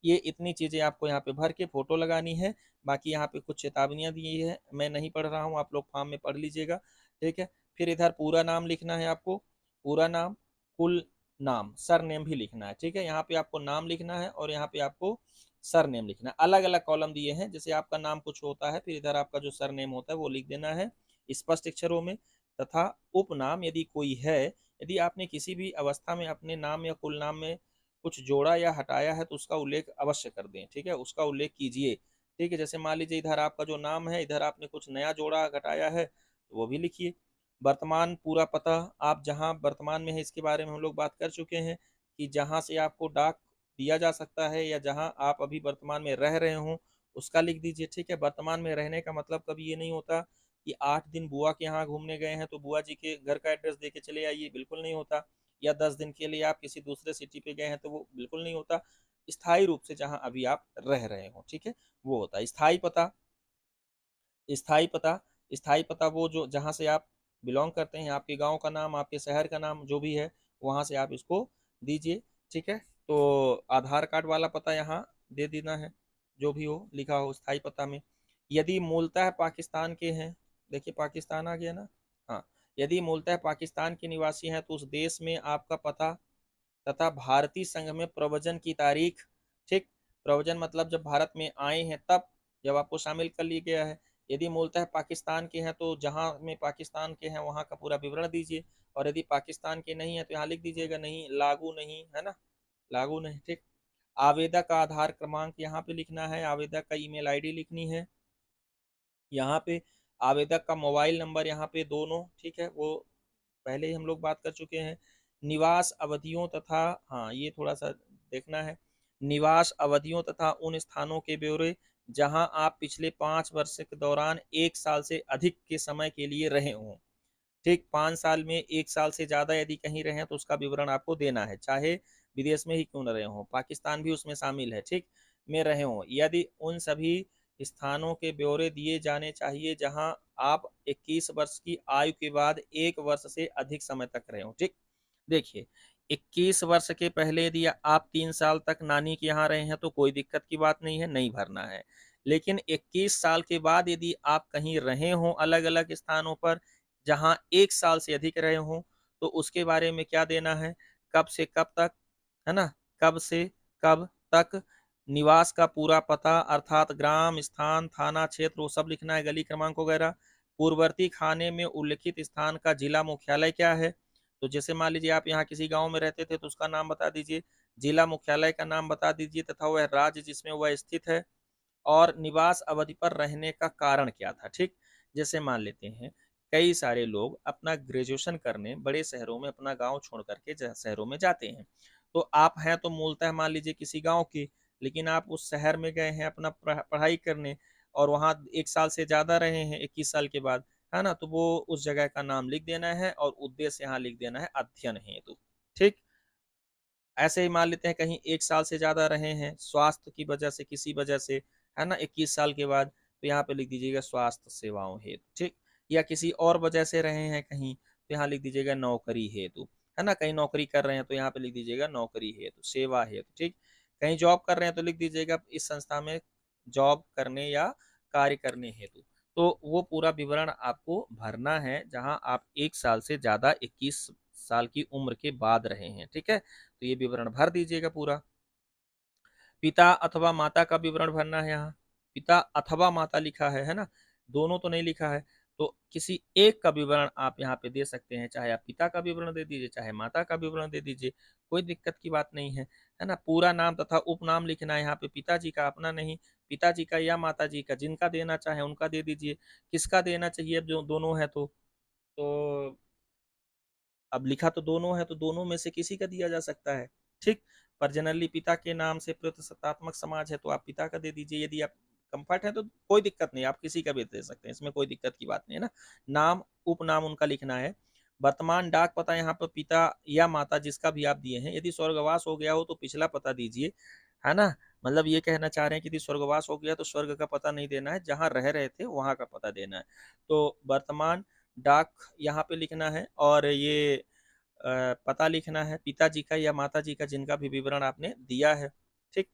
ये इतनी चीजें आपको यहाँ पे भर के फोटो लगानी है। बाकी यहाँ पे कुछ चेतावनियां दी है, मैं नहीं पढ़ रहा हूँ, आप लोग फॉर्म में पढ़ लीजिएगा। ठीक है। फिर इधर पूरा नाम लिखना है आपको, पूरा नाम, कुल नाम, सर नेम भी लिखना है। ठीक है। यहाँ पे आपको नाम लिखना है, और यहाँ पे आपको सरनेम लिखना है। अलग-अलग कॉलम दिए हैं, जैसे आपका नाम कुछ होता है, फिर इधर आपका जो सरनेम होता है वो लिख देना है स्पष्ट अक्षरों में, तथा उपनाम यदि कोई है, यदि आपने किसी भी अवस्था में अपने नाम या कुल नाम में कुछ जोड़ा या हटाया है तो उसका उल्लेख अवश्य कर दें, ठीक है? उसका उल्लेख कीजिए, ठीक है? जैसे मान लीजिए इधर आपका जो नाम है, इधर आपने कुछ नया जोड़ा घटाया है, तो वो भी लिखिए। वर्तमान पूरा पता, आप जहाँ वर्तमान में हैं इसके बारे में हम लोग बात कर चुके हैं कि जहाँ से आपको डाक दिया जा सकता है या जहाँ आप अभी वर्तमान में रह रहे हों, उसका लिख दीजिए, ठीक है? वर्तमान में रहने का मतलब कभी ये नहीं होता कि 8 दिन बुआ के यहाँ घूमने गए हैं तो बुआ जी के घर का एड्रेस दे के चले आइए, बिल्कुल नहीं होता। या 10 दिन के लिए आप किसी दूसरे सिटी पे गए हैं तो वो बिल्कुल नहीं होता। स्थायी रूप से जहाँ अभी आप रह रहे हो, ठीक है? वो होता है। स्थायी पता स्थायी पता वो जो जहाँ से आप बिलोंग करते हैं, आपके गांव का नाम, आपके शहर का नाम जो भी है, वहाँ से आप इसको दीजिए, ठीक है? तो आधार कार्ड वाला पता यहाँ दे देना है, जो भी हो लिखा हो स्थायी पता में। यदि मूलतः पाकिस्तान के हैं, देखिए पाकिस्तान आ गया ना, हाँ, यदि मूलतः पाकिस्तान के निवासी हैं तो उस देश में आपका पता तथा भारतीय संघ में प्रवचन की तारीख, ठीक? प्रवचन मतलब जब भारत में आए हैं तब, जब आपको शामिल कर लिया गया है। यदि मूलतः पाकिस्तान के हैं तो जहाँ में पाकिस्तान के हैं वहाँ का पूरा विवरण दीजिए, और यदि पाकिस्तान के नहीं है तो यहाँ लिख दीजिएगा नहीं, लागू नहीं, है ना? लागू नहीं, ठीक? आवेदक का आधार क्रमांक यहाँ पे लिखना है, आवेदक का ईमेल आईडी लिखनी है यहाँ पे, आवेदक का मोबाइल नंबर यहाँ पे दोनों, ठीक है? वो पहले ही हम लोग बात कर चुके हैं। निवास अवधियों तथा, हाँ, ये थोड़ा सा देखना है, निवास अवधियों तथा उन स्थानों के ब्यौरे जहां आप पिछले 5 वर्ष के दौरान 1 साल से अधिक के समय के लिए रहे हों, ठीक? 5 साल में 1 साल से ज़्यादा यदि कहीं रहे तो उसका विवरण आपको देना है, चाहे विदेश में ही क्यों न रहे हों, पाकिस्तान भी उसमें शामिल है, ठीक? में रहे हों। यदि उन सभी स्थानों के ब्यौरे दिए जाने चाहिए जहां आप 21 वर्ष की आयु के बाद 1 वर्ष से अधिक समय तक रहे हों, ठीक? देखिए, 21 वर्ष के पहले यदि आप 3 साल तक नानी के यहाँ रहे हैं तो कोई दिक्कत की बात नहीं है, नहीं भरना है। लेकिन 21 साल के बाद यदि आप कहीं रहे हों अलग अलग स्थानों पर जहाँ 1 साल से अधिक रहे हों, तो उसके बारे में क्या देना है, कब से कब तक, है ना? कब से कब तक, निवास का पूरा पता अर्थात ग्राम, स्थान, थाना क्षेत्र वो सब लिखना है, गली क्रमांक वगैरह। पूर्ववर्ती खाने में उल्लिखित स्थान का जिला मुख्यालय क्या है? तो जैसे मान लीजिए आप यहाँ किसी गांव में रहते थे तो उसका नाम बता दीजिए, जिला मुख्यालय का नाम बता दीजिए तथा वह राज्य जिसमें वह स्थित है, और निवास अवधि पर रहने का कारण क्या था, ठीक? जैसे मान लेते हैं कई सारे लोग अपना ग्रेजुएशन करने बड़े शहरों में अपना गांव छोड़ करके शहरों में जाते हैं, तो आप हैं तो मूलतः मान लीजिए किसी गांव के, लेकिन आप उस शहर में गए हैं अपना पढ़ाई करने, और वहाँ 1 साल से ज़्यादा रहे हैं 21 साल के बाद, है ना? तो वो उस जगह का नाम लिख देना है और उद्देश्य यहाँ लिख देना है अध्ययन हेतु, ठीक? ऐसे ही मान लेते हैं कहीं 1 साल से ज़्यादा रहे हैं स्वास्थ्य की वजह से, किसी वजह से, है ना? 21 साल के बाद, तो यहाँ पे लिख दीजिएगा स्वास्थ्य सेवाओं हेतु, ठीक? या किसी और वजह से रहे हैं कहीं तो यहाँ लिख दीजिएगा नौकरी हेतु, है ना? कहीं नौकरी कर रहे हैं तो यहाँ पे लिख दीजिएगा नौकरी हेतु, सेवा हेतु, ठीक? कहीं जॉब कर रहे हैं तो लिख दीजिएगा इस संस्था में जॉब करने या कार्य करने हेतु। तो वो पूरा विवरण आपको भरना है जहाँ आप 1 साल से ज़्यादा 21 साल की उम्र के बाद रहे हैं, ठीक है? तो ये विवरण भर दीजिएगा पूरा। पिता अथवा माता का विवरण भरना है यहाँ, पिता अथवा माता लिखा है ना? दोनों तो नहीं लिखा है, तो किसी एक का विवरण आप यहाँ पे दे सकते हैं, चाहे आप पिता का विवरण दे दीजिए, चाहे माता का विवरण दे दीजिए, कोई दिक्कत की बात नहीं है ना? पूरा नाम तथा उपनाम लिखना है यहाँ पे, पिताजी का अपना नहीं, पिताजी का या माताजी का, जिनका देना चाहे उनका दे दीजिए। किसका देना चाहिए अब जो दोनों है तो अब लिखा तो दोनों है तो दोनों में से किसी का दिया जा सकता है, ठीक? पर जनरली पिता के नाम से प्रतिशतात्मक समाज है तो आप पिता का दे दीजिए, यदि आप कंफर्ट है तो कोई दिक्कत नहीं, आप किसी का भी दे सकते हैं, इसमें कोई दिक्कत की बात नहीं है ना? नाम उपनाम उनका लिखना है। वर्तमान डाक पता यहाँ पर पिता या माता जिसका भी आप दिए हैं, यदि स्वर्गवास हो गया हो तो पिछला पता दीजिए, है ना? मतलब ये कहना चाह रहे हैं कि यदि स्वर्गवास हो गया तो स्वर्ग का पता नहीं देना है, जहाँ रह रहे थे वहाँ का पता देना है। तो वर्तमान डाक यहाँ पे लिखना है, और ये पता लिखना है पिताजी का या माताजी का जिनका भी विवरण आपने दिया है, ठीक?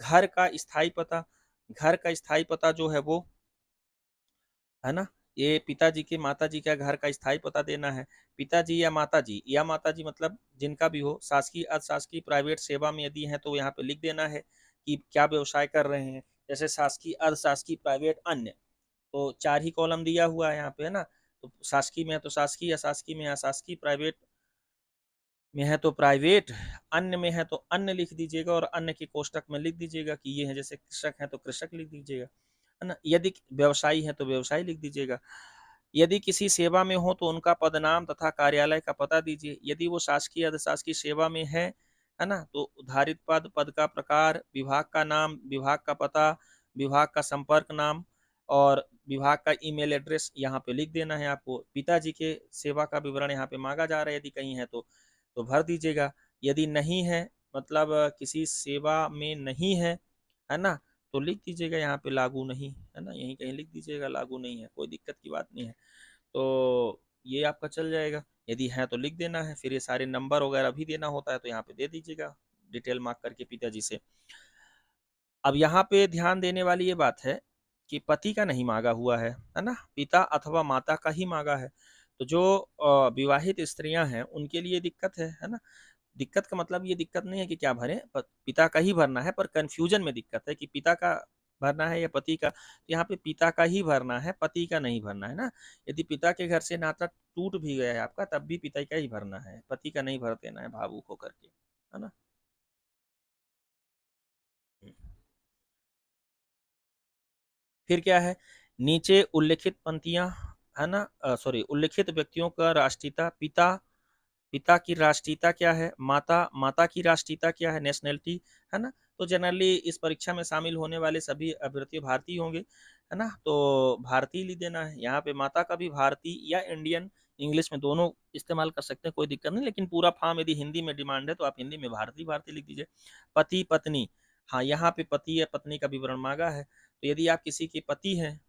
घर का स्थायी पता, घर का स्थायी पता जो है वो, है ना? ये पिताजी के माताजी का घर का स्थायी पता देना है। पिताजी या माताजी मतलब जिनका भी हो, शासकीय, अशासकीय, प्राइवेट सेवा में यदि हैं तो यहाँ पे लिख देना है। कि क्या व्यवसाय कर रहे हैं, जैसे शासकीय, अर्धशासकीय, प्राइवेट, अन्य। तो 4 ही कॉलम दिया हुआ है यहाँ पे, है ना? तो शासकीय में है तो शासकीय, अशासकीय में है अशासकीय, प्राइवेट में है तो प्राइवेट, अन्य में है तो अन्य लिख दीजिएगा और अन्य के कोष्टक में लिख दीजिएगा कि ये है, जैसे कृषक है तो कृषक लिख दीजिएगा, है ना? यदि व्यवसायी है तो व्यवसायी लिख दीजिएगा। यदि किसी सेवा में हो तो उनका पदनाम तथा कार्यालय का पता दीजिए। यदि वो शासकीय, अर्धशासकीय सेवा में है ना? तो उद्धारित पद, पद का प्रकार, विभाग का नाम, विभाग का पता, विभाग का संपर्क नाम और विभाग का ईमेल एड्रेस यहाँ पे लिख देना है आपको। पिताजी के सेवा का विवरण यहाँ पे मांगा जा रहा है, यदि कहीं है तो भर दीजिएगा। यदि नहीं है, मतलब किसी सेवा में नहीं है ना? तो लिख दीजिएगा यहाँ पे लागू नहीं, है ना? यहीं कहीं लिख दीजिएगा लागू नहीं है, कोई दिक्कत की बात नहीं है। तो ये आपका चल जाएगा। यदि है तो लिख देना है, फिर ये सारे नंबर वगैरह भी देना होता है तो यहाँ पे दे दीजिएगा डिटेल मार्क करके पिताजी से। अब यहाँ पे ध्यान देने वाली ये बात है कि पति का नहीं मांगा हुआ है ना? पिता अथवा माता का ही मांगा है। तो जो विवाहित स्त्रियां हैं उनके लिए दिक्कत है ना? दिक्कत का मतलब ये दिक्कत नहीं है कि क्या भरें, पिता का ही भरना है, पर कंफ्यूजन में दिक्कत है कि पिता का भरना है या पति का। तो यहाँ पे पिता का ही भरना है, पति का नहीं भरना है ना? यदि पिता के घर से नाता टूट भी गया है आपका, तब भी पिता का ही भरना है, पति का नहीं भर देना है भावुक होकर के, है ना? फिर क्या है, नीचे उल्लिखित पंक्तियां, है ना? सॉरी, उल्लिखित व्यक्तियों का राष्ट्रीयता, पिता, पिता की राष्ट्रीयता क्या है, माता, माता की राष्ट्रीयता क्या है, नेशनलिटी, है ना? तो जनरली इस परीक्षा में शामिल होने वाले सभी अभ्यर्थी भारतीय होंगे, है ना? तो भारतीय लिख देना है यहाँ पे। माता का भी भारतीय या इंडियन, इंग्लिश में दोनों इस्तेमाल कर सकते हैं, कोई दिक्कत नहीं, लेकिन पूरा फॉर्म यदि हिंदी में डिमांड है तो आप हिंदी में भारतीय भारतीय लिख दीजिए। पति पत्नी, हाँ यहाँ पे पति या पत्नी का विवरण मांगा है, तो यदि आप किसी के पति हैं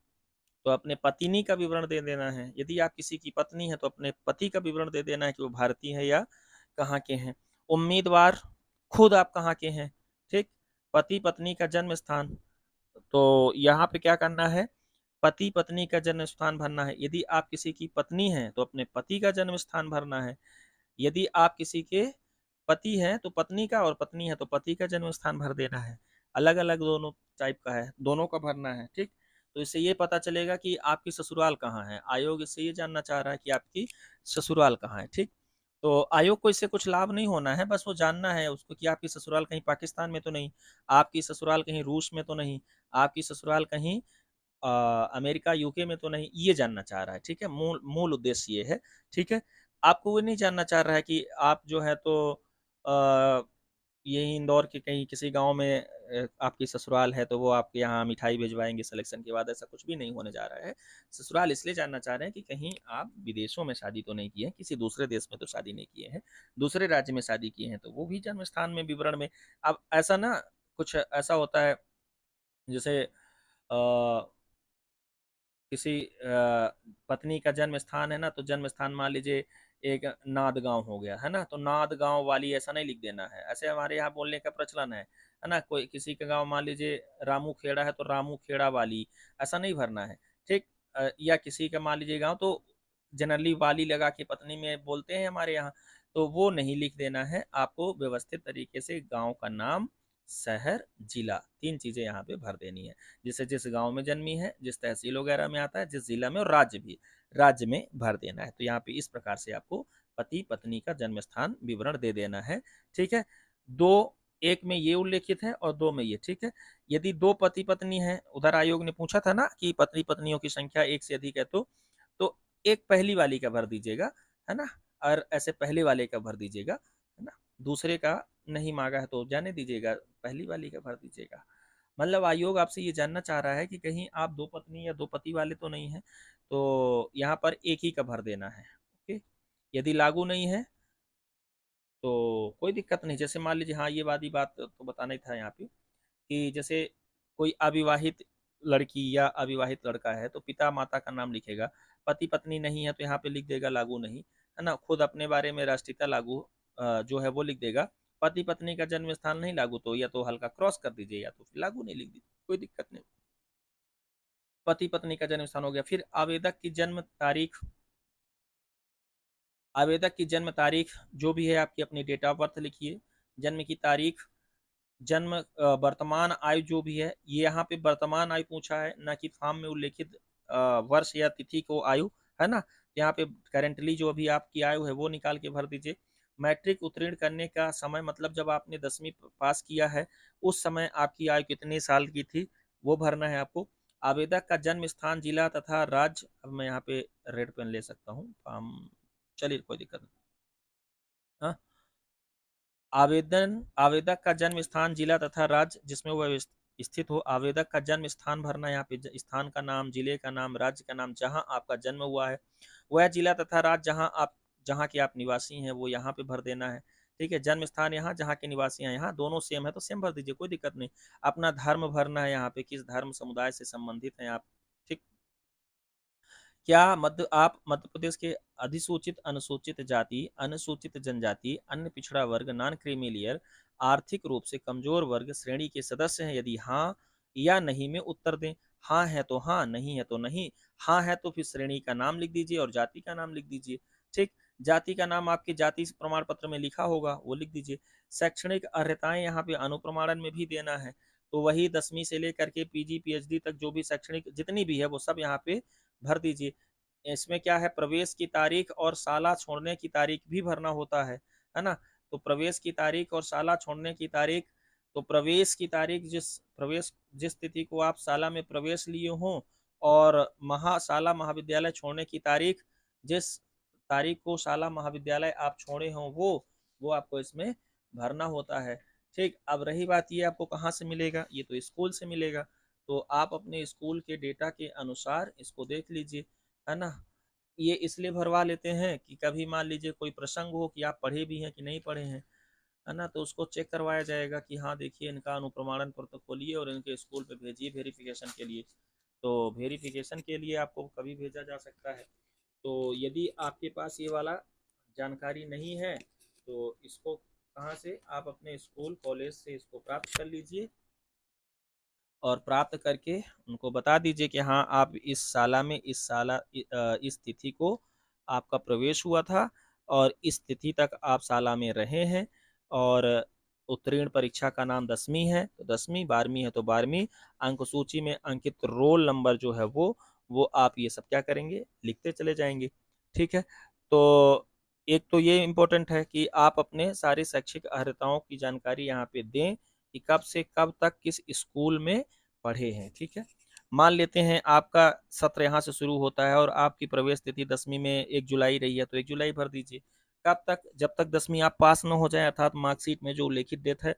तो अपने पत्नी का विवरण दे देना है। यदि आप किसी की पत्नी है तो अपने पति का विवरण दे देना है कि वो भारतीय है या कहाँ के हैं। उम्मीदवार, खुद आप कहाँ के हैं, ठीक? पति पत्नी का जन्म स्थान, तो यहाँ पे क्या करना है, पति पत्नी का जन्म स्थान भरना है। यदि आप किसी की पत्नी हैं तो अपने पति का जन्म स्थान भरना है। यदि आप किसी के पति हैं तो पत्नी का, और पत्नी है तो पति का जन्म स्थान भर देना है। अलग अलग दोनों टाइप का है, दोनों का भरना है, ठीक? तो इससे ये पता चलेगा कि आपकी ससुराल कहाँ है। आयोग इससे ये जानना चाह रहा है कि आपकी ससुराल कहाँ है, ठीक? तो आयोग को इससे कुछ लाभ नहीं होना है, बस वो जानना है उसको कि आपकी ससुराल कहीं पाकिस्तान में तो नहीं, आपकी ससुराल कहीं रूस में तो नहीं, आपकी ससुराल कहीं अमेरिका, यूके में तो नहीं, ये जानना चाह रहा है, ठीक है? मूल मूल उद्देश्य ये है, ठीक है? आपको वो नहीं जानना चाह रहा है कि आप जो है तो अ, यही इंदौर के कहीं किसी गांव में आपकी ससुराल है तो वो आपके यहाँ मिठाई भिजवाएंगे सिलेक्शन के बाद, ऐसा कुछ भी नहीं होने जा रहा है। ससुराल इसलिए जानना चाह रहे हैं कि कहीं आप विदेशों में शादी तो नहीं किए हैं, किसी दूसरे देश में तो शादी नहीं किए हैं, दूसरे राज्य में शादी किए हैं, तो वो भी जन्म स्थान में विवरण में। अब ऐसा ना, कुछ ऐसा होता है जैसे किसी पत्नी का जन्म स्थान है ना, तो जन्म स्थान मान लीजिए एक नाद गांव हो गया, है ना? तो नाद गांव वाली ऐसा नहीं लिख देना है, ऐसे हमारे यहाँ बोलने का प्रचलन है ना? कोई किसी का गांव मान लीजिए रामू खेड़ा है तो रामू खेड़ा वाली, ऐसा नहीं भरना है, ठीक? या किसी का मान लीजिए गांव, तो जनरली वाली लगा के पत्नी में बोलते हैं हमारे यहाँ, तो वो नहीं लिख देना है आपको। व्यवस्थित तरीके से गांव का नाम, शहर, जिला, तीन चीजें यहाँ पे भर देनी है। जिसे जिस गांव में जन्मी है, जिस तहसील वगैरह में आता है, जिस जिला में, और राज्य भी, राज्य में भर देना है। तो यहाँ पे इस प्रकार से आपको पति पत्नी का जन्म स्थान विवरण दे देना है, ठीक है? दो, एक में ये उल्लेखित है और दो में ये, ठीक है? यदि दो पति पत्नी है, उधर आयोग ने पूछा था ना कि पत्नी पत्नियों की संख्या एक से अधिक है तो एक पहली वाली का भर दीजिएगा, है ना? और ऐसे पहले वाले का भर दीजिएगा, है ना? दूसरे का नहीं मांगा है तो जाने दीजिएगा, पहली वाली का भर दीजिएगा। मतलब आयोग आपसे ये जानना चाह रहा है कि कहीं आप दो पत्नी या दो पति वाले तो नहीं हैं, तो यहाँ पर एक ही का भर देना है, ओके? यदि लागू नहीं है तो कोई दिक्कत नहीं। जैसे मान लीजिए, हाँ ये वाली बात तो बताना ही था यहाँ पे कि जैसे कोई अविवाहित लड़की या अविवाहित लड़का है तो पिता माता का नाम लिखेगा, पति पत्नी नहीं है तो यहाँ पे लिख देगा लागू नहीं, है ना? खुद अपने बारे में राष्ट्रीयता लागू जो है वो लिख देगा। पति पत्नी का जन्म स्थान नहीं लागू, तो या तो हल्का क्रॉस कर दीजिए या तो फिर लागू नहीं लिख दीजिए, कोई दिक्कत नहीं। पति पत्नी का जन्म स्थान हो गया। फिर आवेदक की जन्म तारीख, आवेदक की जन्म तारीख जो भी है आपकी अपनी डेट ऑफ बर्थ लिखिए, जन्म की तारीख, जन्म वर्तमान आयु जो भी है, ये यहाँ पे वर्तमान आयु पूछा है, ना कि फॉर्म में उल्लेखित वर्ष या तिथि को आयु, है ना? यहाँ पे करेंटली जो अभी आपकी आयु है वो निकाल के भर दीजिए। मैट्रिक उत्तीर्ण करने का समय मतलब जब आपने 10वीं पास किया है, उस समय आपकी आयु कितने साल की थी, वो भरना है आपको। आवेदक का जन्म स्थान, जिला तथा राज्य, अब मैं यहाँ पे रेड पेन ले सकता हूँ, फॉर्म, चलिए कोई दिक्कत नहीं। हाँ, आवेदक का जन्म स्थान, जिला तथा राज्य जिसमें वह स्थित हो। आवेदक का जन्म स्थान भरना है यहाँ पे, स्थान का नाम, जिले का नाम, राज्य का नाम, जहाँ आपका जन्म हुआ है, वह जिला तथा राज्य जहाँ के आप निवासी हैं वो यहाँ पे भर देना है। ठीक है, जन्म स्थान यहाँ, जहाँ के निवासी हैं यहाँ, दोनों सेम है तो सेम भर दीजिए, कोई दिक्कत नहीं। अपना धर्म भरना है यहाँ पे, किस धर्म समुदाय से संबंधित हैं आप। ठीक, क्या आप मध्य प्रदेश के अधिसूचित अनुसूचित जाति, अनुसूचित जनजाति, अन्य पिछड़ा वर्ग, नॉन क्रीमी लेयर, आर्थिक रूप से कमजोर वर्ग श्रेणी के सदस्य हैं? यदि हाँ या नहीं में उत्तर दें। हाँ है तो हाँ, नहीं है तो नहीं। हाँ है तो फिर श्रेणी का नाम लिख दीजिए और जाति का नाम लिख दीजिए। ठीक, जाति का नाम आपके जाति प्रमाण पत्र में लिखा होगा, वो लिख दीजिए। शैक्षणिक अर्हताएं यहाँ पे अनुप्रमाणन में भी देना है, तो वही 10वीं से लेकर के पीजी पीएचडी तक जो भी शैक्षणिक जितनी भी है वो सब यहाँ पे भर दीजिए। इसमें क्या है, प्रवेश की तारीख और साला छोड़ने की तारीख भी भरना होता है ना? तो प्रवेश की तारीख और साला छोड़ने की तारीख, तो प्रवेश की तारीख जिस तिथि को आप साला में प्रवेश लिए हों, और साला महाविद्यालय छोड़ने की तारीख जिस तारीख को शाला महाविद्यालय आप छोड़े हों, वो आपको इसमें भरना होता है। ठीक, अब रही बात ये आपको कहाँ से मिलेगा, ये तो स्कूल से मिलेगा, तो आप अपने स्कूल के डेटा के अनुसार इसको देख लीजिए, है ना? ये इसलिए भरवा लेते हैं कि कभी मान लीजिए कोई प्रसंग हो कि आप पढ़े भी हैं कि नहीं पढ़े हैं, है ना? तो उसको चेक करवाया जाएगा कि हाँ देखिए इनका अनुप्रमाणन पत्र खोलिए और इनके स्कूल पे भेजिए वेरिफिकेशन के लिए। तो वेरिफिकेशन के लिए आपको कभी भेजा जा सकता है। तो यदि आपके पास ये वाला जानकारी नहीं है तो इसको कहाँ से आप अपने स्कूल कॉलेज से इसको प्राप्त कर लीजिए, और प्राप्त करके उनको बता दीजिए कि हाँ आप इस तिथि को आपका प्रवेश हुआ था और इस तिथि तक आप शाला में रहे हैं, और उत्तीर्ण परीक्षा का नाम 10वीं है तो 10वीं, 12वीं है तो 12वीं, अंक सूची में अंकित रोल नंबर जो है वो आप ये सब क्या करेंगे, लिखते चले जाएंगे। ठीक है, तो एक तो ये इम्पोर्टेंट है कि आप अपने सारे शैक्षिक अर्हताओं की जानकारी यहाँ पे दें कि कब से कब तक किस स्कूल में पढ़े हैं। ठीक है, मान लेते हैं आपका सत्र यहाँ से शुरू होता है और आपकी प्रवेश तिथि 10वीं में 1 जुलाई रही है तो 1 जुलाई भर दीजिए। कब तक, जब तक 10वीं आप पास न हो जाए, अर्थात मार्कशीट में जो उल्लेखित डेट है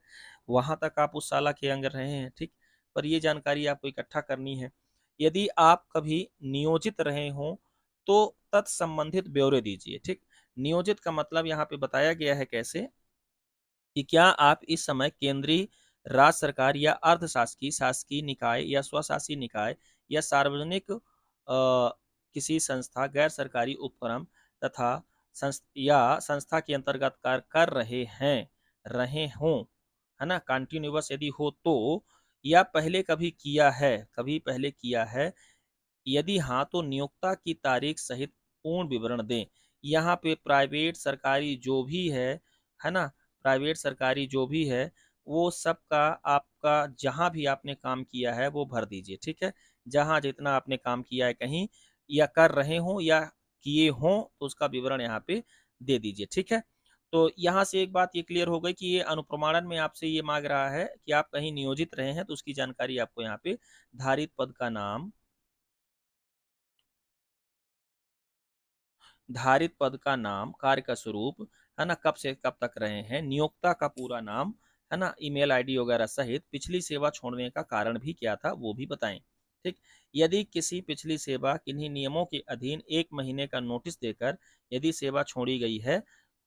वहां तक आप उस साला के अंग रहे हैं। ठीक, पर ये जानकारी आपको इकट्ठा करनी है। यदि आप कभी नियोजित रहे हों तो तत्संबंधित ब्यौरे दीजिए। ठीक, नियोजित का मतलब यहाँ पे बताया गया है कैसे, कि क्या आप इस समय केंद्रीय, राज्य सरकार या अर्ध शासकीय, शासकीय निकाय या स्वशासी निकाय या सार्वजनिक किसी संस्था, गैर सरकारी उपक्रम तथा संस्था के अंतर्गत कार्य कर रहे हों, है ना? कंटिन्यूअस यदि हो तो, या पहले कभी पहले किया है, यदि हाँ तो नियोक्ता की तारीख सहित पूर्ण विवरण दें। यहाँ पे प्राइवेट सरकारी जो भी है ना, प्राइवेट सरकारी जो भी है वो सब का आपका जहाँ भी आपने काम किया है वो भर दीजिए। ठीक है, जहाँ जितना आपने काम किया है कहीं, या कर रहे हो या किए हों, तो उसका विवरण यहाँ पे दे दीजिए। ठीक है, तो यहाँ से एक बात ये क्लियर हो गई कि ये अनुप्रमाणन में आपसे ये मांग रहा है कि आप कहीं नियोजित रहे हैं तो उसकी जानकारी आपको यहाँ पे धारित पद का नाम, धारित पद का नाम, कार्य का स्वरूप, है ना, कब से कब तक रहे हैं, नियोक्ता का पूरा नाम, है ना, ईमेल आईडी वगैरह सहित पिछली सेवा छोड़ने का कारण भी क्या था वो भी बताएं। ठीक, यदि किसी पिछली सेवा किन्हीं नियमों के अधीन 1 महीने का नोटिस देकर यदि सेवा छोड़ी गई है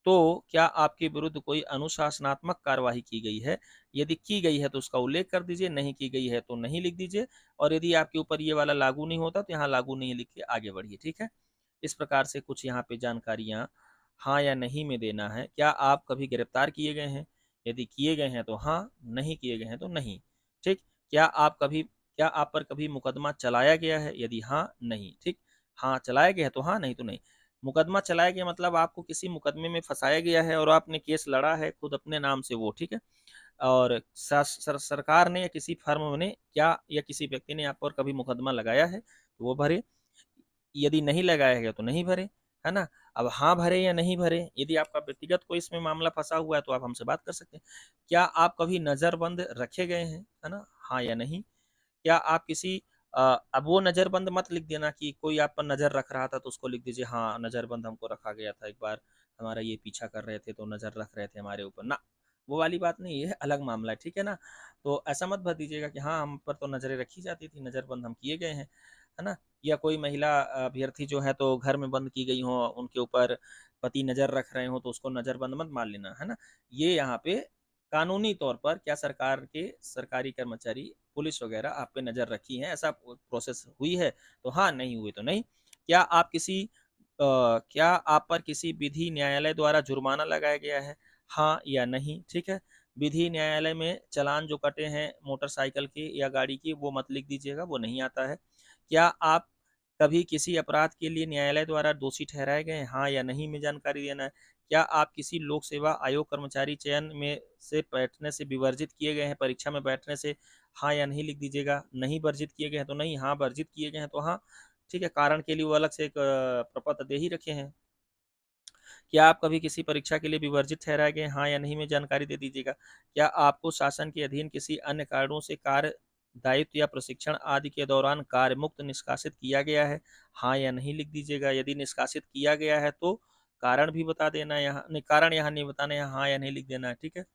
तो क्या आपके विरुद्ध कोई अनुशासनात्मक कार्यवाही की गई है? यदि की गई है तो उसका उल्लेख कर दीजिए, नहीं की गई है तो नहीं लिख दीजिए, और यदि आपके ऊपर ये वाला लागू नहीं होता तो यहाँ लागू नहीं लिख के आगे बढ़िए। ठीक है, इस प्रकार से कुछ यहाँ पे जानकारियाँ हाँ या नहीं में देना है। क्या आप कभी गिरफ्तार किए गए हैं? यदि किए गए हैं तो हाँ, नहीं किए गए हैं तो नहीं। ठीक, क्या आप पर कभी मुकदमा चलाया गया है? यदि हाँ, नहीं। ठीक, हाँ चलाया गया है तो हाँ, नहीं तो नहीं। मुकदमा चलाया गया मतलब आपको किसी मुकदमे में फंसाया गया है और आपने केस लड़ा है खुद अपने नाम से वो। ठीक है, और सरकार ने या किसी फर्म ने क्या या किसी व्यक्ति ने आप पर कभी मुकदमा लगाया है तो वो भरे, यदि नहीं लगाया गया तो नहीं भरे, है ना। अब हाँ भरे या नहीं भरे, यदि आपका व्यक्तिगत कोई इसमें मामला फंसा हुआ है तो आप हमसे बात कर सकते हैं। क्या आप कभी नज़रबंद रखे गए हैं, है ना, हाँ या नहीं। क्या आप किसी अब वो नज़रबंद मत लिख देना कि कोई आप पर नज़र रख रहा था तो उसको लिख दीजिए हाँ नज़रबंद हमको रखा गया था, एक बार हमारा ये पीछा कर रहे थे तो नज़र रख रहे थे हमारे ऊपर ना, वो वाली बात नहीं है, अलग मामला है, ठीक है ना। तो ऐसा मत भर दीजिएगा कि हाँ हम पर तो नज़रें रखी जाती थी, नज़रबंद हम किए गए हैं, है ना। या कोई महिला अभ्यर्थी जो है तो घर में बंद की गई हो, उनके ऊपर पति नज़र रख रहे हो तो उसको नज़रबंद मत मान लेना, है ना। ये यहाँ पे कानूनी तौर पर क्या सरकार के सरकारी कर्मचारी पुलिस वगैरह आप पे नज़र रखी है, ऐसा प्रोसेस हुई है तो हाँ, नहीं हुई तो नहीं। क्या आप पर किसी विधि न्यायालय द्वारा जुर्माना लगाया गया है, हाँ या नहीं, ठीक है। विधि न्यायालय में चालान जो कटे हैं मोटरसाइकिल के या गाड़ी की वो मत लिख दीजिएगा, वो नहीं आता है। क्या आप कभी किसी अपराध के लिए न्यायालय द्वारा दोषी ठहराए गए हैं, हाँ या नहीं में जानकारी देना है। क्या आप किसी लोक सेवा आयोग कर्मचारी चयन में से बैठने से विवर्जित किए गए हैं, परीक्षा में बैठने से, हाँ या नहीं लिख दीजिएगा। नहीं वर्जित किए गए हैं तो नहीं, हाँ वर्जित किए गए हैं तो हाँ, ठीक है। कारण के लिए वो अलग से एक प्रपत्र दे ही रखे हैं। क्या आप कभी किसी परीक्षा के लिए विवर्जित ठहराए गए, हाँ या नहीं में जानकारी दे दीजिएगा। क्या आपको शासन के अधीन किसी अन्य कारणों से कार्य दायित्व या प्रशिक्षण आदि के दौरान कार्य मुक्त निष्कासित किया गया है, हाँ या नहीं लिख दीजिएगा। यदि निष्कासित किया गया है तो कारण भी बता देना, यहाँ नहीं, कारण यहाँ नहीं बताना, यहाँ हाँ या नहीं लिख देना है, ठीक है।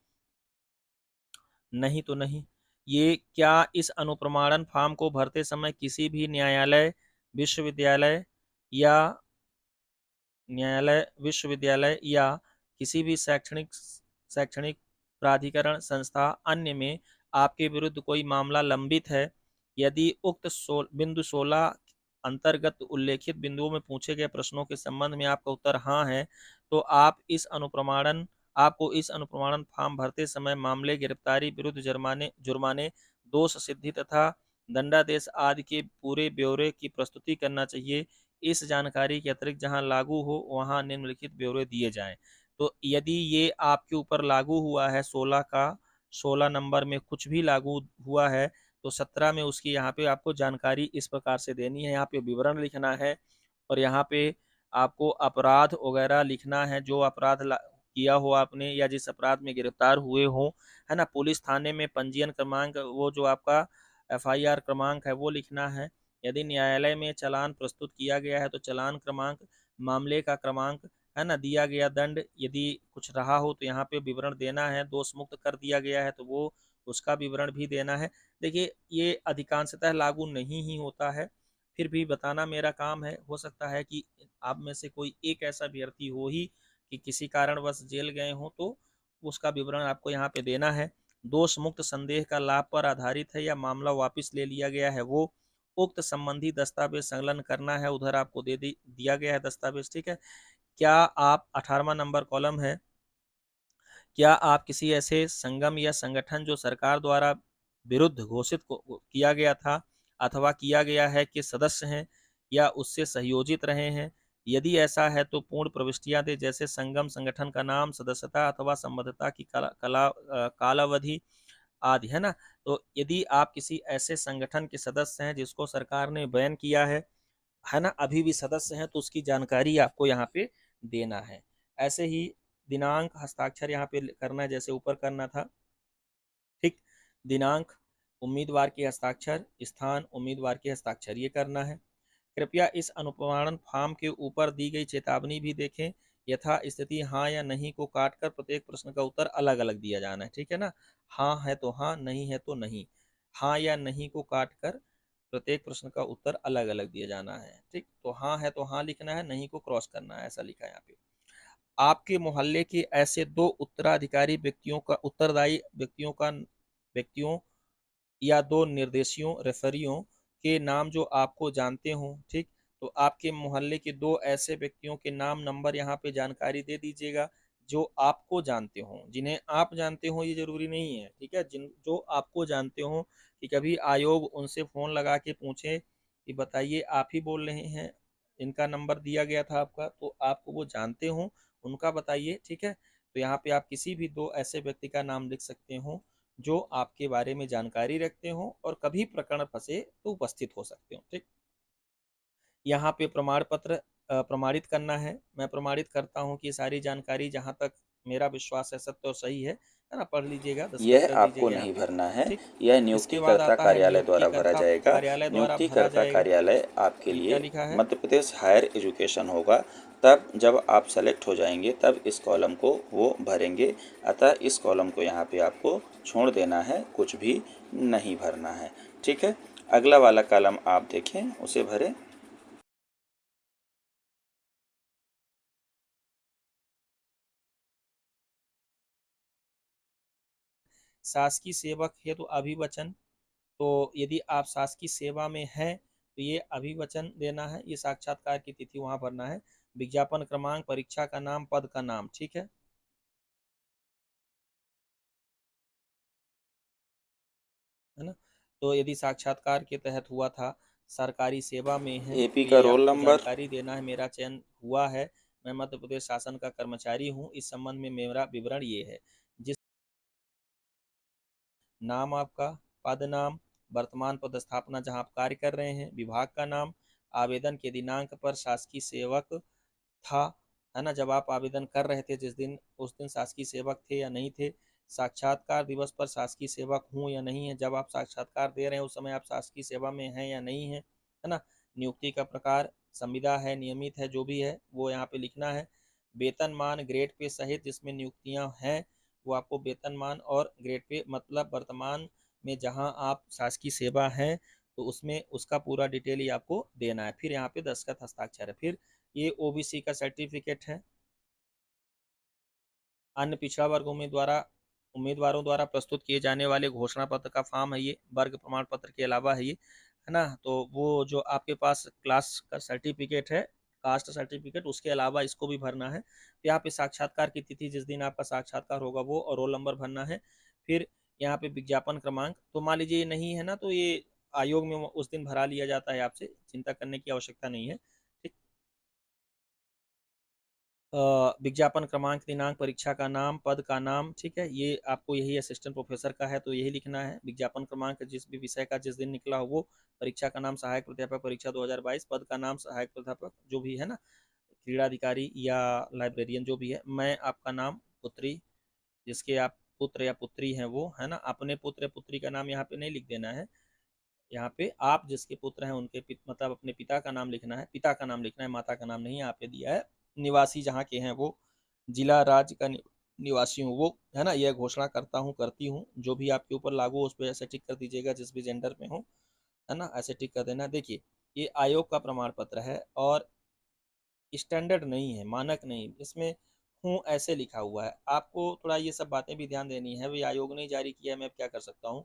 नहीं तो नहीं। ये क्या इस अनुप्रमाणन फॉर्म को भरते समय किसी भी न्यायालय, विश्वविद्यालय या विश्वविद्यालय या किसी भी शैक्षणिक शैक्षणिक प्राधिकरण संस्था अन्य में आपके विरुद्ध कोई मामला लंबित है? यदि उक्त बिंदु 16 अंतर्गत उल्लेखित बिंदुओं में पूछे गए प्रश्नों के संबंध में आपका उत्तर हाँ है तो आपको इस अनुप्रमाणन फॉर्म भरते समय मामले, गिरफ्तारी, विरुद्ध जुर्माने जुर्माने दोष सिद्धि तथा दंडादेश आदि के पूरे ब्यौरे की प्रस्तुति करना चाहिए। इस जानकारी के अतिरिक्त जहां लागू हो वहां निम्नलिखित ब्यौरे दिए जाएं। तो यदि ये आपके ऊपर लागू हुआ है 16 का, 16 नंबर में कुछ भी लागू हुआ है तो 17 में उसकी यहाँ पे आपको जानकारी इस प्रकार से देनी है। यहाँ पे विवरण लिखना है और यहाँ पे आपको अपराध वगैरह लिखना है, जो अपराध किया हो आपने या जिस अपराध में गिरफ्तार हुए हो, है ना। पुलिस थाने में पंजीयन क्रमांक, वो जो आपका एफआईआर क्रमांक है वो लिखना है। यदि न्यायालय में चालान प्रस्तुत किया गया है तो चालान क्रमांक, मामले का क्रमांक, है ना, दिया गया दंड यदि कुछ रहा हो तो यहाँ पे विवरण देना है। दोष मुक्त कर दिया गया है तो वो उसका विवरण भी देना है। देखिए ये अधिकांशतः लागू नहीं ही होता है, फिर भी बताना मेरा काम है। हो सकता है कि आप में से कोई एक ऐसा अभ्यर्थी हो ही कि किसी कारणवश जेल गए हो तो उसका विवरण आपको यहाँ पे देना है। दोष मुक्त संदेह का लाभ पर आधारित है या मामला वापस ले लिया गया है वो उक्त संबंधी दस्तावेज संलग्न करना है, उधर आपको दिया गया है दस्तावेज, ठीक है। क्या आप 18वां नंबर कॉलम है, क्या आप किसी ऐसे संगम या संगठन जो सरकार द्वारा विरुद्ध घोषित किया गया था अथवा किया गया है के सदस्य हैं या उससे सहयोजित रहे हैं? यदि ऐसा है तो पूर्ण प्रविष्टियां दें, जैसे संगम, संगठन का नाम, सदस्यता अथवा संबद्धता की कालावधि आदि, है ना। तो यदि आप किसी ऐसे संगठन के सदस्य हैं जिसको सरकार ने बैन किया है ना, अभी भी सदस्य हैं तो उसकी जानकारी आपको यहाँ पे देना है। ऐसे ही दिनांक, हस्ताक्षर यहाँ पे करना है जैसे ऊपर करना था, ठीक। दिनांक, उम्मीदवार के हस्ताक्षर, स्थान, उम्मीदवार के हस्ताक्षर, ये करना है। कृपया इस अनुप्रमाणन फॉर्म के ऊपर दी गई चेतावनी भी देखें। यथा स्थिति हाँ या नहीं को काटकर प्रत्येक प्रश्न का उत्तर अलग अलग दिया जाना है, ठीक है ना। हाँ है तो हाँ, नहीं है तो नहीं। हाँ या नहीं को काटकर प्रत्येक प्रश्न का उत्तर अलग अलग दिया जाना है, ठीक। तो हाँ है तो हाँ लिखना है, नहीं को क्रॉस करना है, ऐसा लिखा है यहाँ पे। आपके मोहल्ले के ऐसे दो उत्तराधिकारी व्यक्तियों का, उत्तरदायी व्यक्तियों या दो निर्देशियों, रेफरियों के नाम जो आपको जानते हो, ठीक। तो आपके मोहल्ले के दो ऐसे व्यक्तियों के नाम, नंबर यहाँ पे जानकारी दे दीजिएगा जो आपको जानते हो। जिन्हें आप जानते हो ये जरूरी नहीं है, ठीक है, जिन जो आपको जानते हो कि कभी आयोग उनसे फोन लगा के पूछे कि बताइए आप ही बोल रहे हैं, इनका नंबर दिया गया था आपका, तो आपको वो जानते हो, उनका बताइए, ठीक है। तो यहाँ पे आप किसी भी दो ऐसे व्यक्ति का नाम लिख सकते हो जो आपके बारे में जानकारी रखते हों और कभी प्रकरण फंसे तो उपस्थित हो सकते हो। ठीक, यहाँ पे प्रमाण पत्र प्रमाणित करना है। मैं प्रमाणित करता हूँ कि ये सारी जानकारी जहाँ तक मेरा विश्वास है सत्य और सही है ना? पढ़ लीजिएगा, दस्तखत यह कर आपको दीजिएगा यहाँ नहीं पे। भरना है, ठीक, यह इसके बाद नियुक्तिकर्ता आता है कार्यालय द्वारा भरा नियुक्तिकर्ता जाएगा। कार्यालय द्वारा भरा नियुक्तिकर्ता जाएगा। कार्यालय आपके ये क्या लिए लिखा है? मध्य प्रदेश हायर एजुकेशन होगा। तब जब आप सेलेक्ट हो जाएंगे तब इस कॉलम को वो भरेंगे। अतः इस कॉलम को यहाँ पे आपको छोड़ देना है, कुछ भी नहीं भरना है। ठीक है, अगला वाला कॉलम आप देखें, उसे भरें। शासकीय सेवक है तो अभिवचन, तो यदि आप शासकीय सेवा में हैं तो ये अभिवचन देना है। ये साक्षात्कार की तिथि वहाँ भरना है। विज्ञापन क्रमांक, परीक्षा का नाम, पद का नाम। ठीक है ना? तो यदि साक्षात्कार के तहत हुआ था, सरकारी सेवा में है, एपी तो का ये रोल आपको नंबर, जानकारी देना है, मेरा चयन हुआ है, मैं मध्य प्रदेश शासन का कर्मचारी हूँ, इस संबंध में मेरा विवरण ये है। जिस नाम आपका, पद नाम, वर्तमान पदस्थापना जहाँ आप कार्य कर रहे हैं, विभाग का नाम, आवेदन के दिनांक पर शासकीय सेवक था, है ना? जब आप आवेदन कर रहे थे जिस दिन, उस दिन शासकीय सेवक थे या नहीं थे? साक्षात्कार दिवस पर शासकीय सेवक हूँ या नहीं है? जब आप साक्षात्कार दे रहे हैं उस समय आप शासकीय सेवा में हैं या नहीं है? है ना? नियुक्ति का प्रकार संविदा है, नियमित है, जो भी है वो यहाँ पे लिखना है। वेतनमान, ग्रेड पे सहित जिसमें नियुक्तियां हैं वो आपको वेतनमान और ग्रेड पे, मतलब वर्तमान में जहाँ आप शासकीय सेवा हैं तो उसमें उसका पूरा डिटेल ही आपको देना है। फिर यहाँ पे दस्तखत हस्ताक्षर है। फिर ये ओबीसी का सर्टिफिकेट है। अन्य पिछड़ा वर्ग उम्मीदवारों द्वारा प्रस्तुत किए जाने वाले घोषणा पत्र का फॉर्म है ये, वर्ग प्रमाण पत्र के अलावा है ये, है ना? तो वो जो आपके पास क्लास का सर्टिफिकेट है, कास्ट सर्टिफिकेट, उसके अलावा इसको भी भरना है। तो यहाँ पे साक्षात्कार की तिथि जिस दिन आपका साक्षात्कार होगा वो और रोल नंबर भरना है। फिर यहाँ पे विज्ञापन क्रमांक, तो मान लीजिए ये नहीं है ना, तो ये आयोग में उस दिन भरा लिया जाता है, आपसे चिंता करने की आवश्यकता नहीं है। ठीक, विज्ञापन क्रमांक, दिनांक, परीक्षा का नाम, पद का नाम। ठीक है, ये आपको यही असिस्टेंट प्रोफेसर का है तो यही लिखना है। विज्ञापन क्रमांक जिस भी विषय का जिस दिन निकला हो वो, परीक्षा का नाम सहायक प्राध्यापक परीक्षा 2022, पद का नाम सहायक प्राध्यापक जो भी है ना, क्रीड़ा अधिकारी या लाइब्रेरियन जो भी है। मैं आपका नाम, पुत्री, जिसके आप पुत्र या पुत्री हैं वो, है ना? अपने पुत्र या पुत्री का नाम यहाँ पे नहीं लिख देना है। यहाँ पे आप जिसके पुत्र हैं उनके मतलब अपने पिता का नाम लिखना है, पिता का नाम लिखना है, माता का नाम नहीं यहाँ पे दिया है। निवासी जहाँ के हैं वो, जिला राज्य का निवासी हूँ वो, है ना? यह घोषणा करता हूँ, करती हूँ, जो भी आपके ऊपर लागू हो उस पर ऐसे टिक कर दीजिएगा, जिस भी जेंडर में हो, है ना? ऐसे टिक कर देना। देखिए, ये आयोग का प्रमाण पत्र है और स्टैंडर्ड नहीं है, मानक नहीं, इसमें हूँ ऐसे लिखा हुआ है। आपको थोड़ा ये सब बातें भी ध्यान देनी है, भाई आयोग ने जारी किया है, मैं क्या कर सकता हूँ?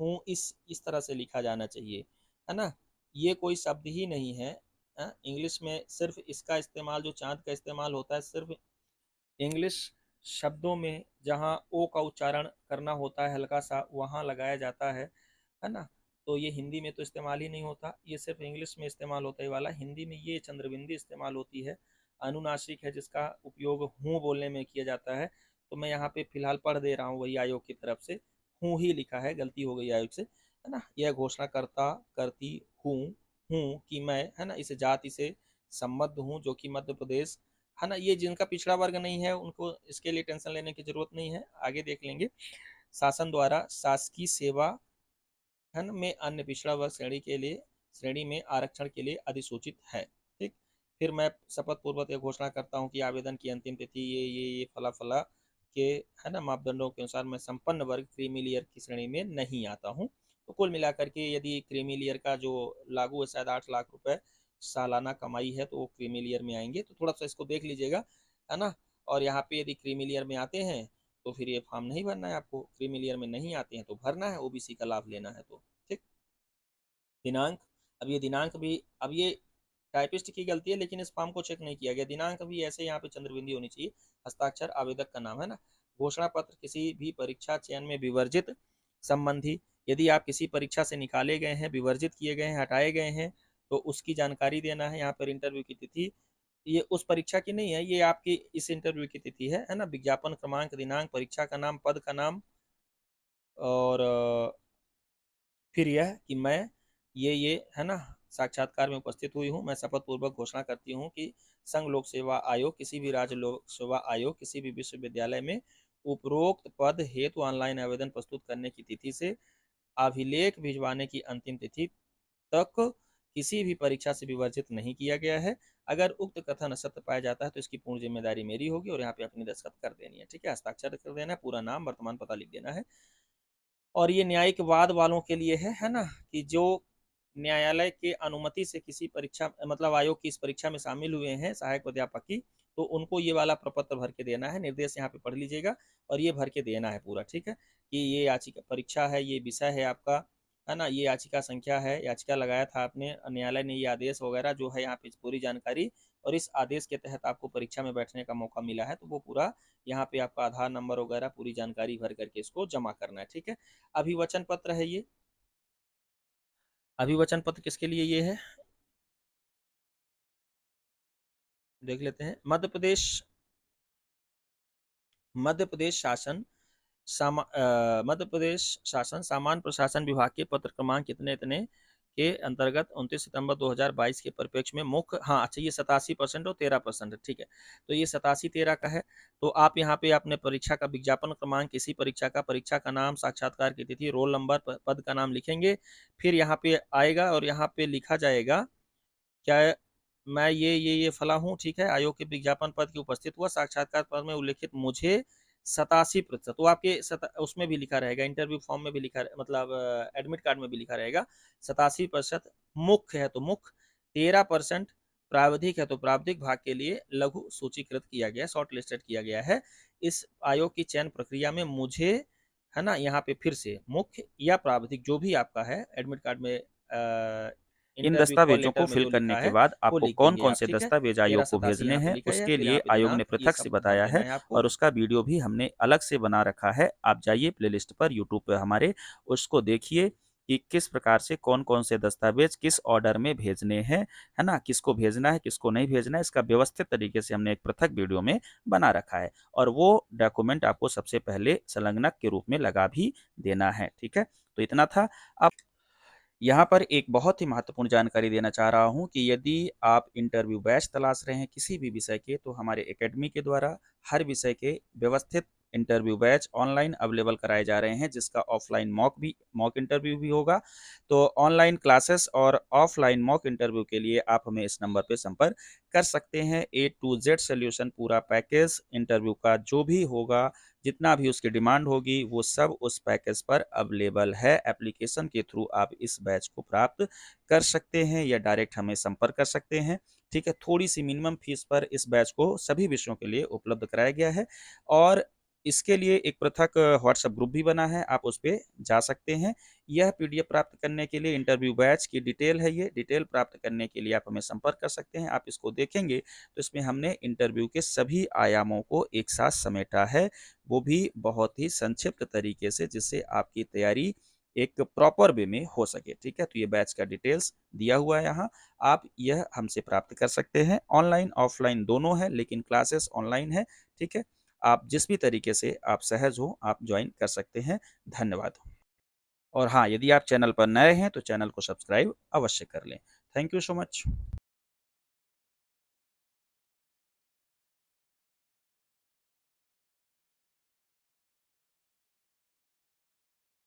हूँ इस तरह से लिखा जाना चाहिए, है ना? ये कोई शब्द ही नहीं है। इंग्लिश में सिर्फ इसका इस्तेमाल, जो चांद का इस्तेमाल होता है, सिर्फ इंग्लिश शब्दों में जहाँ ओ का उच्चारण करना होता है हल्का सा, वहाँ लगाया जाता है ना? तो ये हिंदी में तो इस्तेमाल ही नहीं होता, ये सिर्फ इंग्लिश में इस्तेमाल होता है वाला। हिंदी में ये चंद्रबिंदी इस्तेमाल होती है, अनुनासिक है जिसका उपयोग हूँ बोलने में किया जाता है। तो मैं यहाँ पे फिलहाल पढ़ दे रहा हूँ, वही आयोग की तरफ से हूँ ही लिखा है, गलती हो गई आयोग से, है ना? यह घोषणा करता करती हूँ कि मैं, है ना, इस जाति से संबद्ध हूँ जो कि मध्य प्रदेश, है ना? ये जिनका पिछड़ा वर्ग नहीं है उनको इसके लिए टेंशन लेने की जरूरत नहीं है, आगे देख लेंगे। शासन द्वारा शासकीय सेवा, है ना, में अन्य पिछड़ा वर्ग श्रेणी में आरक्षण के लिए अधिसूचित है। ठीक, फिर मैं शपथ पूर्वक यह घोषणा करता हूँ कि आवेदन की अंतिम तिथि ये फला फला के, है ना, मापदंडों के अनुसार मैं संपन्न वर्ग क्रीमी लेयर की श्रेणी में नहीं आता हूँ। तो कुल मिलाकर के यदि क्रीमी लेयर का जो लागू है, शायद 8 लाख रुपए सालाना कमाई है, तो वो क्रीमी लेयर में आएंगे, तो थोड़ा सा इसको देख लीजिएगा, है ना? और यहाँ पे यदि क्रीमी लेयर में आते हैं तो फिर ये फॉर्म नहीं भरना है आपको, क्रीमी लेयर में नहीं आते हैं तो भरना है, ओबीसी का लाभ लेना है तो। ठीक, दिनांक, अब ये दिनांक भी, अब ये टाइपिस्ट की गलती है लेकिन इस फॉर्म को चेक नहीं किया गया, दिनांक भी ऐसे यहाँ पे चंद्रबिंदी होनी चाहिए, हस्ताक्षर आवेदक का नाम, है ना? घोषणा पत्र किसी भी परीक्षा चयन में विवर्जित संबंधी, यदि आप किसी परीक्षा से निकाले गए हैं, विवर्जित किए गए हैं, हटाए गए हैं, तो उसकी जानकारी देना है। यहाँ पर इंटरव्यू की तिथि, ये उस परीक्षा की नहीं है, ये आपकी इस इंटरव्यू की तिथि है ना? विज्ञापन क्रमांक, दिनांक, परीक्षा का नाम, पद का नाम, और फिर यह कि मैं ये है ना साक्षात्कार में उपस्थित हुई हूँ। मैं शपथ पूर्वक घोषणा करती हूँ कि संघ लोक सेवा आयोग, किसी भी राज्य लोक सेवा आयोग, किसी भी विश्वविद्यालय में उपरोक्त पद हेतु ऑनलाइन आवेदन प्रस्तुत करने की तिथि से अभिलेख भिजवाने की अंतिम तिथि तक किसी भी परीक्षा से विवर्जित नहीं किया गया है। अगर उक्त कथन सत्य पाया जाता है तो इसकी पूर्ण जिम्मेदारी मेरी होगी और यहाँ पे अपनी दस्तखत कर देनी है। ठीक है, हस्ताक्षर कर देना है, पूरा नाम वर्तमान पता लिख देना है। और ये न्यायिक वाद वालों के लिए है ना, कि जो न्यायालय के अनुमति से किसी परीक्षा मतलब आयोग की इस परीक्षा में शामिल हुए हैं सहायक अध्यापक की, तो उनको ये वाला प्रपत्र भर के देना है। निर्देश यहाँ पे पढ़ लीजिएगा और ये भर के देना है पूरा। ठीक है, कि ये याचिका परीक्षा है, ये विषय है आपका, है ना, ये याचिका संख्या है, याचिका लगाया था आपने, न्यायालय ने ये आदेश वगैरह जो है यहाँ पे पूरी जानकारी, और इस आदेश के तहत आपको परीक्षा में बैठने का मौका मिला है, तो वो पूरा यहाँ पे आपका आधार नंबर वगैरह पूरी जानकारी भर करके इसको जमा करना है। ठीक है, अभिवचन पत्र है ये। अभिवचन पत्र किसके लिए ये है, देख लेते हैं। मध्य प्रदेश शासन मध्य प्रदेश शासन सामान्य प्रशासन विभाग के पत्र क्रमांक इतने इतने के अंतर्गत 29 सितंबर 2022 के परिप्रेक्ष्य में मुख्य, हाँ अच्छा, ये 87% और 13% है। ठीक है, तो ये 87-13 का है। तो आप यहाँ पे अपने परीक्षा का विज्ञापन क्रमांक, किसी परीक्षा का, परीक्षा का नाम, साक्षात्कार की तिथि, रोल नंबर, पद का नाम लिखेंगे। फिर यहाँ पे आएगा और यहाँ पे लिखा जाएगा क्या, मैं ये फला हूँ। ठीक है, आयोग के विज्ञापन पद की उपस्थित हुआ, साक्षात्कार पद में उल्लेखित मुझे 87%, तो आपके उसमें भी लिखा रहेगा, इंटरव्यू फॉर्म में भी लिखा, मतलब एडमिट कार्ड में भी लिखा रहेगा 87%। मुख्य है तो मुख्य, 13% प्राविधिक है तो प्राविधिक भाग के लिए लघु सूचीकृत किया गया, शॉर्ट लिस्टेड किया गया है। इस आयोग की चयन प्रक्रिया में मुझे, है ना, यहाँ पे फिर से मुख्य या प्राविधिक जो भी आपका है एडमिट कार्ड में, इन इंटरव्यू कॉल दस्तावेजों को लेटर में फिल जो करने लिखा के है बाद वो आपको लिख देंगे कौन-कौन आप। से ठीक है, दस्तावेज तेरह आयोग को सतासी भेजने यहाँ पे हैं, लिखा है, उसके फिर लिए यहाँ पे आयोग ने दिनांक, ये पृथक से सब ध्यान बताया देना है है आपको। और उसका वीडियो भी हमने अलग से बना रखा है। आप जाइए प्लेलिस्ट पर यूट्यूब पे हमारे, उसको देखिए कि किस प्रकार से कौन-कौन से दस्तावेज किस ऑर्डर में भेजने हैं, है ना? किसको भेजना है, किसको नहीं भेजना है, इसका व्यवस्थित तरीके से हमने एक पृथक वीडियो में बना रखा है और वो डॉक्यूमेंट आपको सबसे पहले संलग्नक के रूप में लगा भी देना है। ठीक है? तो इतना था। अब यहाँ पर एक बहुत ही महत्वपूर्ण जानकारी देना चाह रहा हूँ कि यदि आप इंटरव्यू बैच तलाश रहे हैं किसी भी विषय के, तो हमारे एकेडमी के द्वारा हर विषय के व्यवस्थित इंटरव्यू बैच ऑनलाइन अवेलेबल कराए जा रहे हैं, जिसका ऑफलाइन मॉक इंटरव्यू भी होगा। तो ऑनलाइन क्लासेस और ऑफलाइन मॉक इंटरव्यू के लिए आप हमें इस नंबर पर संपर्क कर सकते हैं। ए टू जेड सोल्यूशन पूरा पैकेज इंटरव्यू का जो भी होगा, जितना भी उसकी डिमांड होगी, वो सब उस पैकेज पर अवेलेबल है। एप्लीकेशन के थ्रू आप इस बैच को प्राप्त कर सकते हैं या डायरेक्ट हमें संपर्क कर सकते हैं। ठीक है, थोड़ी सी मिनिमम फीस पर इस बैच को सभी विषयों के लिए उपलब्ध कराया गया है और इसके लिए एक पृथक व्हाट्सएप ग्रुप भी बना है, आप उस पे जा सकते हैं। यह पीडीएफ प्राप्त करने के लिए, इंटरव्यू बैच की डिटेल है ये, डिटेल प्राप्त करने के लिए आप हमें संपर्क कर सकते हैं। आप इसको देखेंगे तो इसमें हमने इंटरव्यू के सभी आयामों को एक साथ समेटा है, वो भी बहुत ही संक्षिप्त तरीके से, जिससे आपकी तैयारी एक प्रॉपर वे में हो सके। ठीक है, तो ये बैच का डिटेल्स दिया हुआ है यहाँ, आप यह हमसे प्राप्त कर सकते हैं। ऑनलाइन ऑफलाइन दोनों है, लेकिन क्लासेस ऑनलाइन है। ठीक है, आप जिस भी तरीके से आप सहज हो आप ज्वाइन कर सकते हैं। धन्यवाद। और हाँ, यदि आप चैनल पर नए हैं तो चैनल को सब्सक्राइब अवश्य कर लें। Thank you so much.